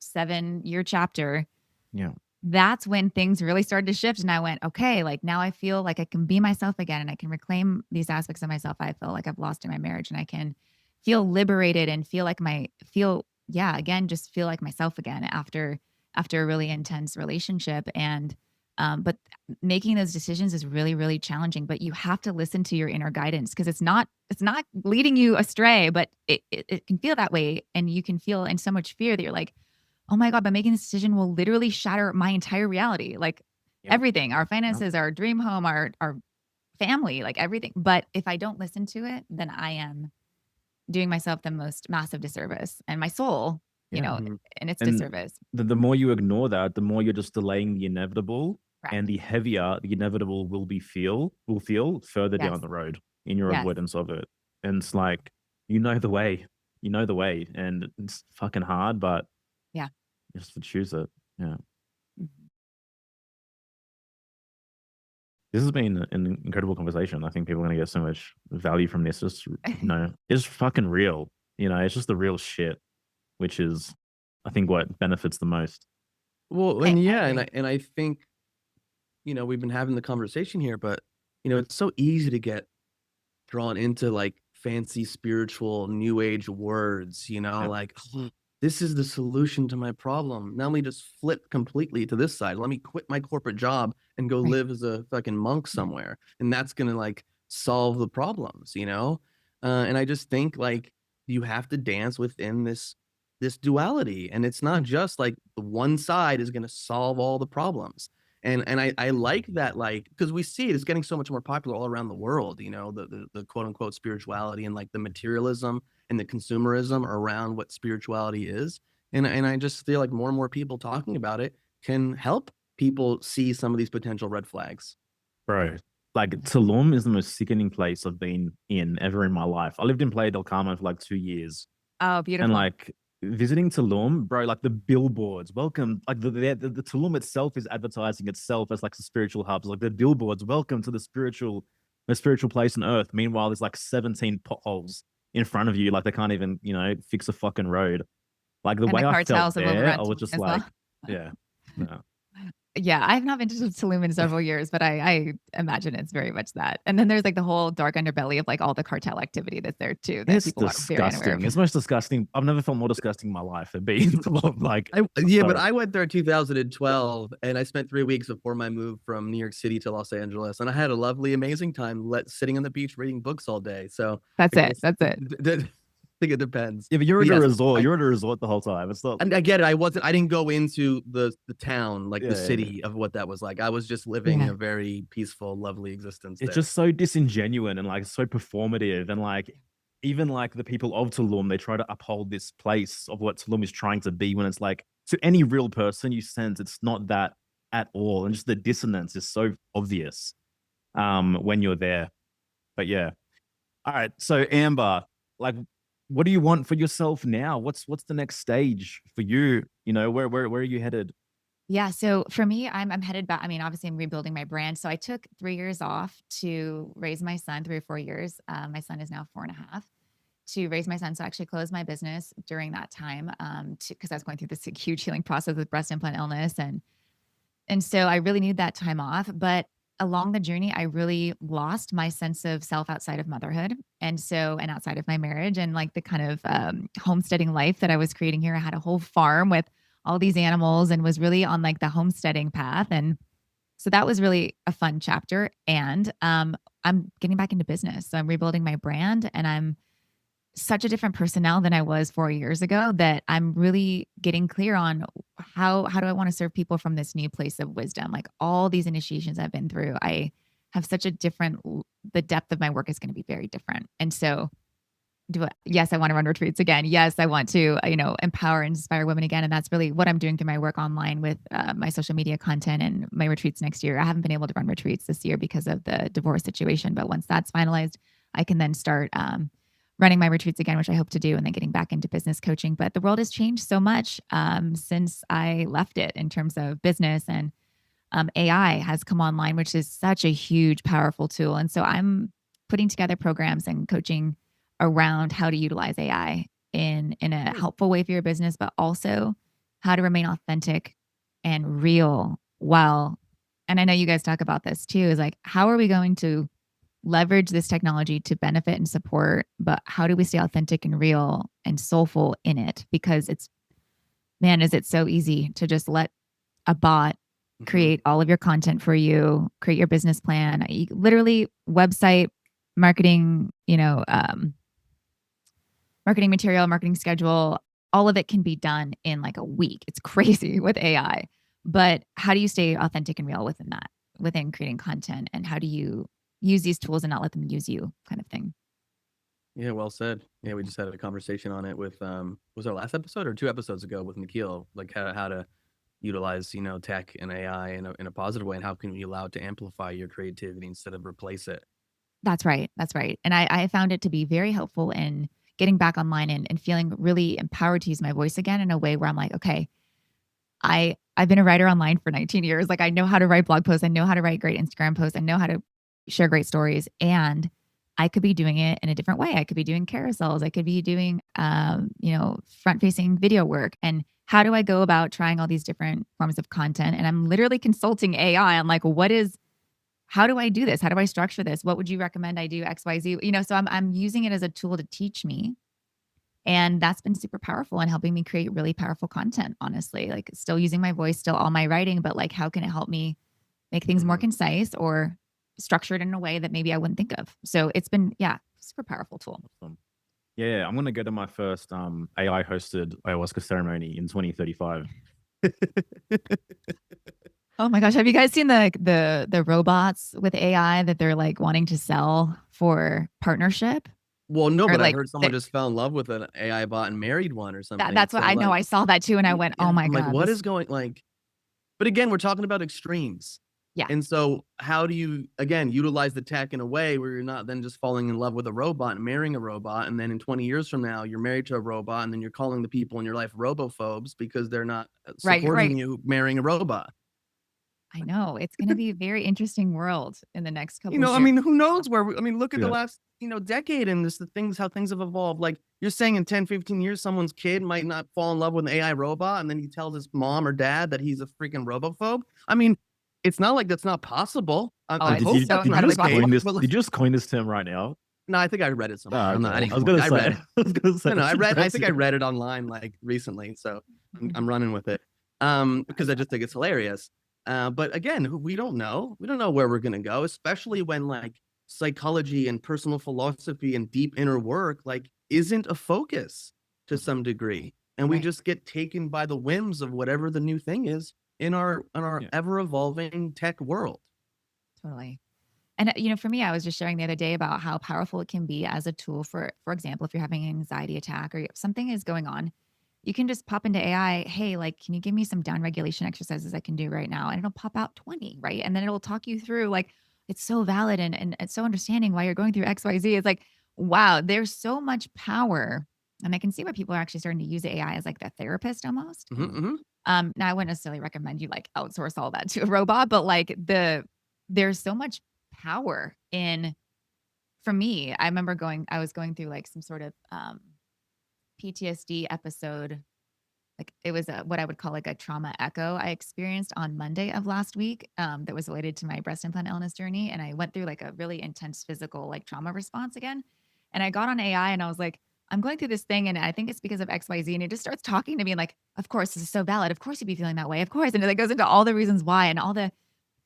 7-year chapter, Yeah. that's when things really started to shift. And I went, okay, like now I feel like I can be myself again and I can reclaim these aspects of myself I feel like I've lost in my marriage. And I can feel liberated and again, just feel like myself again after a really intense relationship. And but making those decisions is really, really challenging. But you have to listen to your inner guidance because it's not leading you astray, but it can feel that way. And you can feel in so much fear that you're like, oh my God, but making this decision will literally shatter my entire reality. Like Yeah. everything, our Yeah. finances, our dream home, our family, like everything. But if I don't listen to it, then I am doing myself the most massive disservice and my soul, Yeah. Mhm. and its And disservice. the more you ignore that, the more you're just delaying the inevitable, Correct. and the heavier the inevitable will feel further Yes. down the road in your Yes. avoidance of it. And it's like, the way, and it's fucking hard, but Yeah. you just have to choose it. Yeah. Mhm. This has been an incredible conversation. I think people are going to get so much value from this. It's fucking real. It's just the real shit, which is, I think, what benefits the most. Well, I and yeah, agree. and I think, we've been having the conversation here, but it's so easy to get drawn into like fancy spiritual new age words, Yeah. like, "Oh, this is the solution to my problem. Now let me just flip completely to this side. Let me quit my corporate job and go Right. live as a fucking monk somewhere. And that's gonna like solve the problems. And I just think like you have to dance within this duality. And it's not Yeah. just like the one side is gonna solve all the problems. And I like that, like, because we see it's getting so much more popular all around the world, the quote unquote spirituality and like the materialism and the consumerism around what spirituality is. And I just feel like more and more people talking about it can help people see some of these potential red flags. Bro, like Tulum is the most sickening place I've been in ever in my life. I lived in Playa del Carmen for like 2 years. Oh, And beautiful. like visiting Tulum, bro, like the billboards, welcome, like the Tulum itself is advertising itself as like the spiritual hubs, like the billboards, welcome to the spiritual place on earth. Meanwhile, there's like 17 potholes in front of you, like they can't even, fix a fucking road. Like the And the way I felt cartels have there, I overrun was Tulum just as well. like, yeah, no. Yeah, I have not been to Tulum in several years, but I imagine it's very much that. And then there's like the whole dark underbelly of like all the cartel activity that's there too that It's people are very unaware of. disgusting. It's the most disgusting. I've never felt more disgusting in my life than being like, Yeah, but sorry. I went there in 2012 and I spent 3 weeks before my move from New York City to Los Angeles. And I had a lovely, amazing time sitting on the beach reading books all day. So That's I it. guess That's it. think it depends. Yeah, but you're But at a yes, resort. You're at a resort the whole time. It's not. and I get it. I didn't go into the town, like the Yeah, yeah. city of what that was like. I was just living Yeah. a very peaceful, lovely existence It's there. just so disingenuous and like so performative. And like, even like the people of Tulum, they try to uphold this place of what Tulum is trying to be when it's like, to any real person, you sense it's not that at all. And just the dissonance is so obvious when you're there. But yeah. All right. So Amber, like, what do you want for yourself now? What's the next stage for you? You know, where are you headed? Yeah, so for me, I'm headed back. I mean, obviously, I'm rebuilding my brand. So I took 3 years off to raise my son, 3 or 4 years. My son is now 4 and a half, to raise my son. So I actually closed my business during that time, because I was going through this huge healing process with breast implant illness, and so I really needed that time off. But along the journey, I really lost my sense of self outside of motherhood. And outside of my marriage and like the kind of homesteading life that I was creating here. I had a whole farm with all these animals and was really on like the homesteading path. And so that was really a fun chapter. And I'm getting back into business. So I'm rebuilding my brand, and I'm such a different person now than I was 4 years ago, that I'm really getting clear on how do I want to serve people from this new place of wisdom. Like all these initiations I've been through, I have such a different the depth of my work is going to be very different. And so yes, I want to run retreats again. Yes, I want to, empower and inspire women again. And that's really what I'm doing through my work online with my social media content and my retreats next year. I haven't been able to run retreats this year because of the divorce situation, but once that's finalized, I can then start running my retreats again, which I hope to do, and then getting back into business coaching. But the world has changed so much since I left it in terms of business, and AI has come online, which is such a huge, powerful tool. And so I'm putting together programs and coaching around how to utilize AI in a helpful way for your business, but also how to remain authentic and real while, and I know you guys talk about this too, is like, how are we going to leverage this technology to benefit and support, but how do we stay authentic and real and soulful in it? Because is it so easy to just let a bot create all of your content for you, create your business plan, literally website, marketing, marketing material, marketing schedule, all of it can be done in like a week. It's crazy with AI. But how do you stay authentic and real within that, within creating content? And how do you use these tools and not let them use you, kind of thing? Yeah, well said. Yeah, we just had a conversation on it with was our last episode or 2 episodes ago with Nikhil, like how to utilize, tech and AI in a positive way, and how can we allow it to amplify your creativity instead of replace it. That's right. That's right. And I found it to be very helpful in getting back online and feeling really empowered to use my voice again in a way where I'm like, okay, I've been a writer online for 19 years. Like I know how to write blog posts. I know how to write great Instagram posts. I know how to share great stories. And I could be doing it in a different way. I could be doing carousels. I could be doing, front facing video work. And how do I go about trying all these different forms of content? And I'm literally consulting AI on like, how do I do this? How do I structure this? What would you recommend I do? X, Y, Z, so I'm using it as a tool to teach me. And that's been super powerful in helping me create really powerful content, honestly, like still using my voice, still all my writing, but like, how can it help me make things more concise or structured in a way that maybe I wouldn't think of? So it's been, super powerful tool. Awesome. Yeah, I'm gonna go to my first AI hosted ayahuasca ceremony in 2035. Oh my gosh. Have you guys seen the robots with AI that they're like wanting to sell for partnership? Well, no, Or but I like heard someone just fell in love with an AI bot and married one or something. that's what So I know. like, I saw that too. And I went, oh my I'm like, God. what is going like? But again, we're talking about extremes. Yeah. And so how do you, again, utilize the tech in a way where you're not then just falling in love with a robot and marrying a robot, and then in 20 years from now, you're married to a robot, and then you're calling the people in your life robophobes because they're not supporting you marrying a robot. I know. It's going to be a very interesting world in the next couple of years. I mean, who knows look at the last, decade and just how things have evolved. Like you're saying in 10, 15 years, someone's kid might not fall in love with an AI robot, and then he tells his mom or dad that he's a freaking robophobe. I mean, it's not like that's not possible. I it's hope so that's not incredibly the case. possible. Did you just coin this term right now? No, I think I read it somewhere. Oh, I'm not, okay. I I was gonna I say. read it. I was gonna say. No, I think I impressive. read it online like recently, so I'm running with it. Because I just think it's hilarious. But again, we don't know. We don't know where we're gonna go, especially when like psychology and personal philosophy and deep inner work, like isn't a focus to some degree. And we Right. just get taken by the whims of whatever the new thing is in our Yeah. ever evolving tech world. Totally. And, for me, I was just sharing the other day about how powerful it can be as a tool for example, if you're having an anxiety attack or something is going on, you can just pop into AI, hey, like, can you give me some down regulation exercises I can do right now? And it'll pop out 20, right? And then it'll talk you through like, it's so valid and it's so understanding why you're going through XYZ. It's like, wow, there's so much power. And I can see why people are actually starting to use AI as like the therapist almost. Mhm, mhm. Now I wouldn't necessarily recommend you like outsource all that to a robot, but like there's so much power in for me. I was going through like some sort of PTSD episode. Like it was what I would call like a trauma echo I experienced on Monday of last week that was related to my breast implant illness journey. And I went through like a really intense physical like trauma response again. And I got on AI and I was like, I'm going through this thing and I think it's because of XYZ. And it just starts talking to me like, of course, this is so valid. Of course you'd be feeling that way. Of course. And it goes into all the reasons why and all the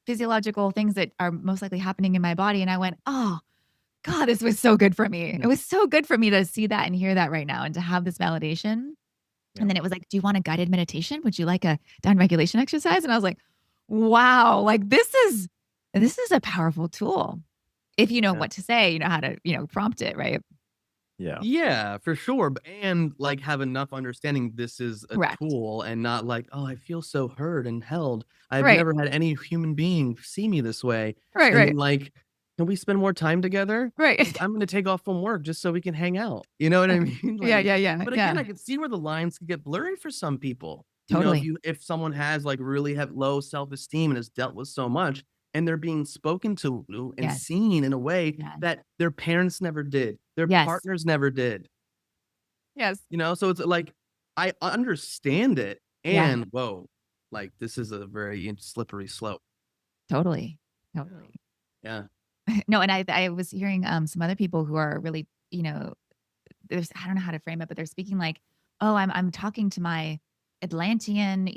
physiological things that are most likely happening in my body. And I went, oh, God, this was so good for me. It was so good for me to see that and hear that right now and to have this validation. Yeah. And then it was like, do you want a guided meditation? Would you like a down regulation exercise? And I was like, wow, like this is a powerful tool. If you know Yeah. what to say, you know how to, prompt it, right? Yeah. Yeah, for sure. And like have enough understanding this is a Correct. tool and not like, oh, I feel so heard and held. I've Right. never had any human being see me this way. Right, And right, then like, can we spend more time together? right. 'Cause I'm gonna take off from work just so we can hang out. You know what I mean? Yeah, Like, yeah, yeah, but again, yeah. I can see where the lines can get blurry for some people. Totally. If someone has like really have low self-esteem and has dealt with so much, and they're being spoken to and Yes. seen in a way Yes. that their parents never did, their Yes. partners never did. Yes. So it's like, I understand it Yeah. and whoa, like this is a very slippery slope. Totally. Totally. Yeah. No, and I was hearing some other people who are really, there's I don't know how to frame it, but they're speaking like, oh, I'm talking to my Atlantean,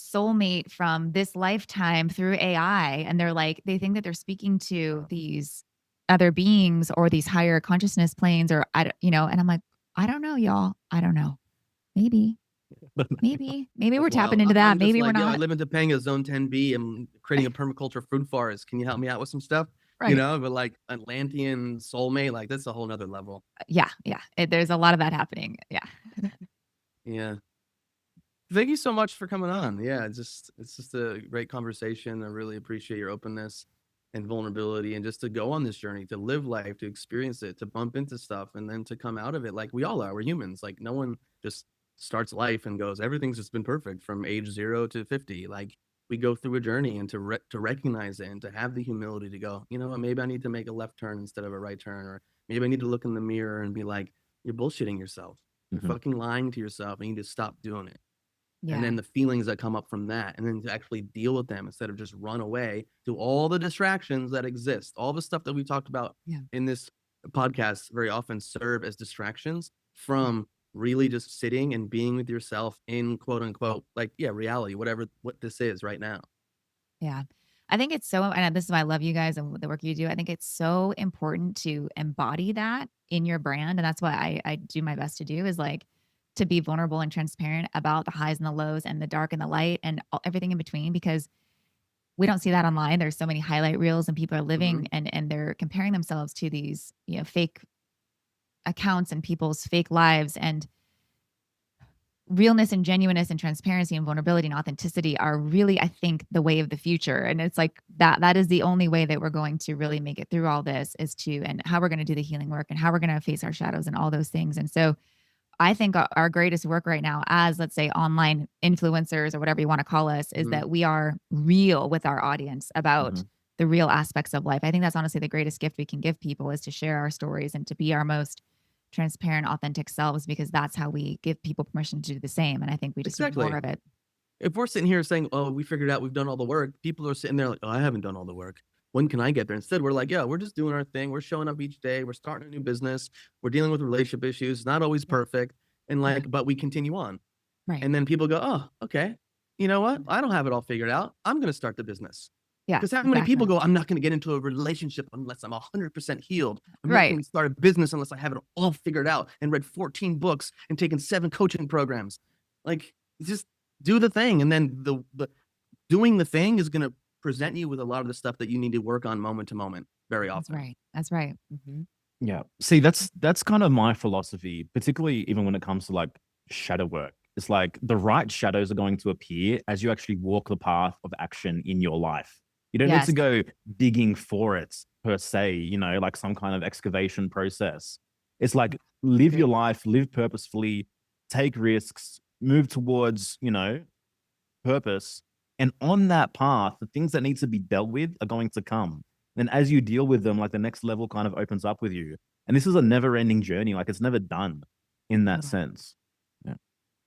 soulmate from this lifetime through AI. And they're like, they think that they're speaking to these other beings or these higher consciousness planes, or and I'm like, I don't know, y'all. I don't know. Maybe, maybe we're That's tapping wild. into that. I'm just Maybe we're like, yo, I not. live in Topanga, Zone 10B. I'm creating a permaculture food forest. Can you help me out with some stuff? Right. But like Atlantean soulmate, like that's a whole nother level. Yeah. Yeah. There's a lot of that happening. Yeah. Yeah. Thank you so much for coming on. Yeah, it's just a great conversation. I really appreciate your openness and vulnerability and just to go on this journey, to live life, to experience it, to bump into stuff and then to come out of it like we all are. We're humans. Like no one just starts life and goes, everything's just been perfect from age 0 to 50. Like we go through a journey and to recognize it and to have the humility to go, you know what, maybe I need to make a left turn instead of a right turn, or maybe I need to look in the mirror and be like, you're bullshitting yourself. You're Mhm. fucking lying to yourself and you need to stop doing it. Yeah. And then the feelings that come up from that, and then to actually deal with them instead of just run away to all the distractions that exist. All the stuff that we talked about Yeah. in this podcast very often serve as distractions from really just sitting and being with yourself in quote unquote, like, yeah, reality, what this is right now. Yeah. I think it's so, and this is why I love you guys and the work you do. I think it's so important to embody that in your brand. And that's what I do my best to do is like to be vulnerable and transparent about the highs and the lows and the dark and the light and everything in between, because we don't see that online. There's so many highlight reels and people are living and they're comparing themselves to these, fake accounts and people's fake lives, and realness and genuineness and transparency and vulnerability and authenticity are really, I think, the way of the future. And it's like that is the only way that we're going to really make it through all this is and how we're going to do the healing work and how we're going to face our shadows and all those things. And so I think our greatest work right now as, let's say, online influencers or whatever you want to call us, is that we are real with our audience about the real aspects of life. I think that's honestly the greatest gift we can give people, is to share our stories and to be our most transparent, authentic selves, because that's how we give people permission to do the same. And I think we just need more Exactly. of it. If we're sitting here saying, oh, we figured out, we've done all the work, people are sitting there like, oh, I haven't done all the work. When can I get there? Instead, we're like, yeah, we're just doing our thing. We're showing up each day. We're starting a new business. We're dealing with relationship issues. It's not always perfect. And like, but we continue on. Right. And then people go, oh, okay. You know what? I don't have it all figured out. I'm going to start the business. Yeah, Because how many people exactly. go, I'm not going to get into a relationship unless I'm 100% healed. I'm not Right. going to start a business unless I have it all figured out and read 14 books and taken 7 coaching programs. Like, just do the thing. And then the doing the thing is going to present you with a lot of the stuff that you need to work on moment to moment very That's often. right. That's right. Yeah. See, that's kind of my philosophy, particularly even when it comes to like shadow work. It's like the right shadows are going to appear as you actually walk the path of action in your life. You don't need to Yes. go digging for it per se, like some kind of excavation process. It's like live your Agreed. life, live purposefully, take risks, move towards, purpose. And on that path, the things that need to be dealt with are going to come. And as you deal with them, like the next level kind of opens up with you. And this is a never ending journey. Like it's never done in that Totally. sense. Yeah.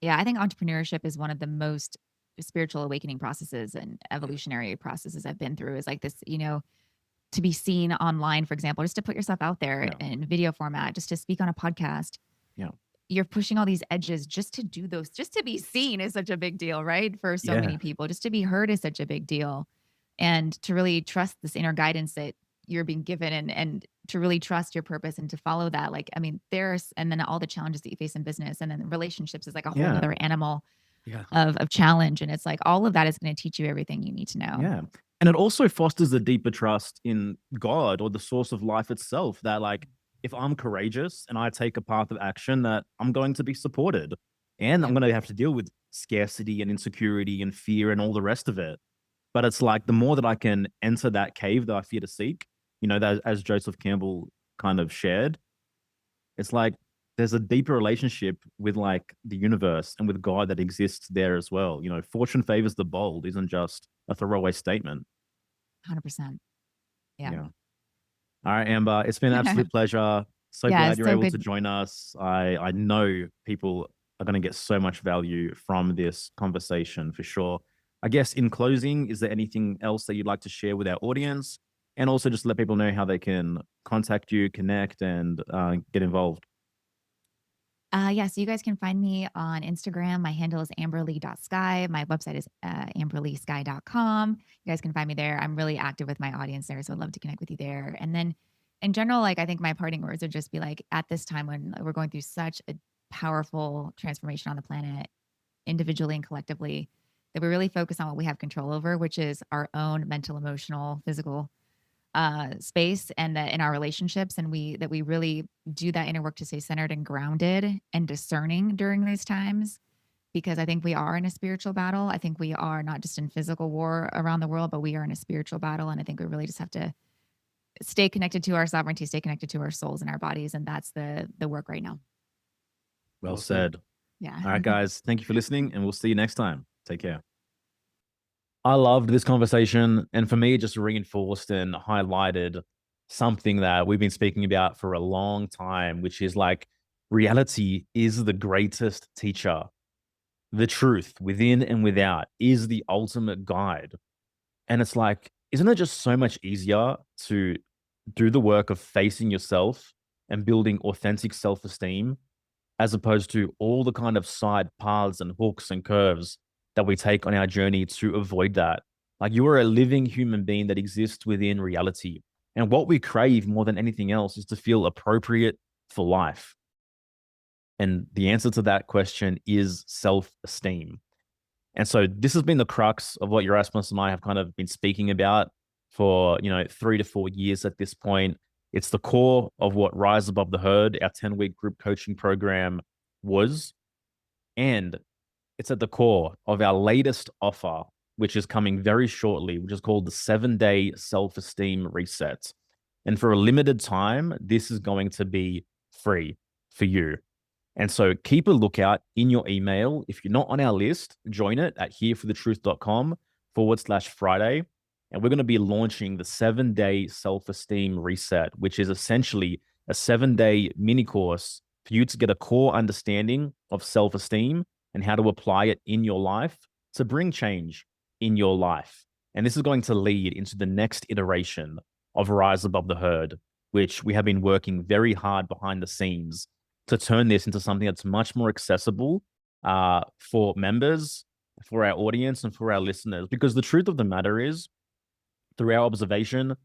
Yeah, I think entrepreneurship is one of the most spiritual awakening processes and evolutionary processes I've been through. Is like this, to be seen online, for example, just to put yourself out there Yeah. in video format, just to speak on a podcast. Yeah. You're pushing all these edges just to do those, just to be seen is such a big deal, right? For so Yeah. many people, just to be heard is such a big deal. And to really trust this inner guidance that you're being given and to really trust your purpose and to follow that. Like, I mean, and then all the challenges that you face in business and then relationships is like a whole Yeah. nother animal Yeah. of challenge. And it's like all of that is going to teach you everything you need to know. Yeah. And it also fosters a deeper trust in God or the source of life itself that, like, if I'm courageous and I take a path of action, that I'm going to be supported and I'm Yeah. going to have to deal with scarcity and insecurity and fear and all the rest of it. But it's like the more that I can enter that cave that I fear to seek, that as Joseph Campbell kind of shared, it's like there's a deeper relationship with like the universe and with God that exists there as well. Fortune favors the bold isn't just a throwaway statement. 100%. Yeah. Yeah. All right, Amber, it's been an absolute pleasure. So Yeah. glad It's you're so able to good. join us. I know people are going to get so much value from this conversation for sure. I guess in closing, is there anything else that you'd like to share with our audience? And also just let people know how they can contact you, connect, and get involved. Yeah, so you guys can find me on Instagram. My handle is amberly.sky. My website is amberlysky.com. You guys can find me there. I'm really active with my audience there, so I'd love to connect with you there. And then in general, like I think my parting words would just be like at this time when we're going through such a powerful transformation on the planet, individually and collectively, that we really focus on what we have control over, which is our own mental, emotional, physical space and that in our relationships, and we really do that inner work to stay centered and grounded and discerning during these times, because I think we are in a spiritual battle. I think we are not just in physical war around the world, but we are in a spiritual battle. And I think we really just have to stay connected to our sovereignty, stay connected to our souls and our bodies. And that's the work right now. Well said. Yeah. All right, guys. Thank you for listening, and we'll see you next time. Take care. I loved this conversation. And for me, it just reinforced and highlighted something that we've been speaking about for a long time, which is like reality is the greatest teacher. The truth within and without is the ultimate guide. And it's like, isn't it just so much easier to do the work of facing yourself and building authentic self esteem as opposed to all the kind of side paths and hooks and curves that we take on our journey to avoid that? Like you are a living human being that exists within reality. And what we crave more than anything else is to feel appropriate for life. And the answer to that question is self esteem. And so this has been the crux of what Erasmus and I have kind of been speaking about for, 3 to 4 years at this point. It's the core of what Rise Above the Herd, our 10-week group coaching program was. And it's at the core of our latest offer, which is coming very shortly, which is called the 7-day self-esteem reset. And for a limited time, this is going to be free for you. And so keep a lookout in your email. If you're not on our list, join it at heretforthetruth.com/Friday. And we're going to be launching the 7-day self-esteem reset, which is essentially a 7-day mini course for you to get a core understanding of self-esteem and how to apply it in your life to bring change in your life. And this is going to lead into the next iteration of Rise Above the Herd, which we have been working very hard behind the scenes to turn this into something that's much more accessible for members, for our audience, and for our listeners. Because the truth of the matter is, through our observation,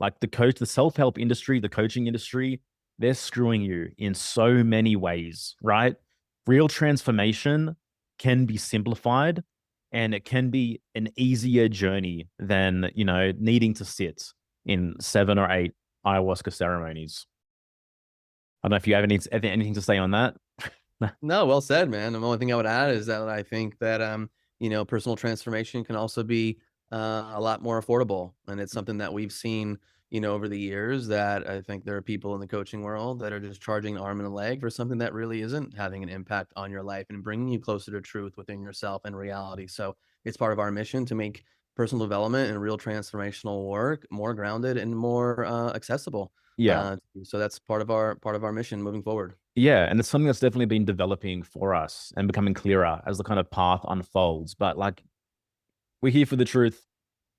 like the self-help industry, the coaching industry, they're screwing you in so many ways, right? Real transformation can be simplified, and it can be an easier journey than, needing to sit in 7 or 8 ayahuasca ceremonies. I don't know if you have anything to say on that. No, well said, man. The only thing I would add is that I think that personal transformation can also be a lot more affordable, and it's something that we've seen, over the years. That I think there are people in the coaching world that are just charging an arm and a leg for something that really isn't having an impact on your life and bringing you closer to truth within yourself and reality. So it's part of our mission to make personal development and real transformational work more grounded and more accessible. Yeah. So that's part of our mission moving forward. Yeah, and it's something that's definitely been developing for us and becoming clearer as the kind of path unfolds. But like, we're here for the truth.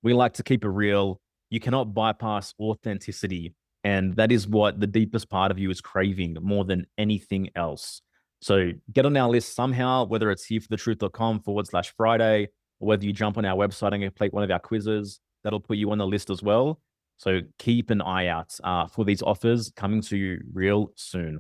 We like to keep it real. You cannot bypass authenticity. And that is what the deepest part of you is craving more than anything else. So get on our list somehow, whether it's hereforthetruth.com/Friday, or whether you jump on our website and complete one of our quizzes, that'll put you on the list as well. So keep an eye out for these offers coming to you real soon.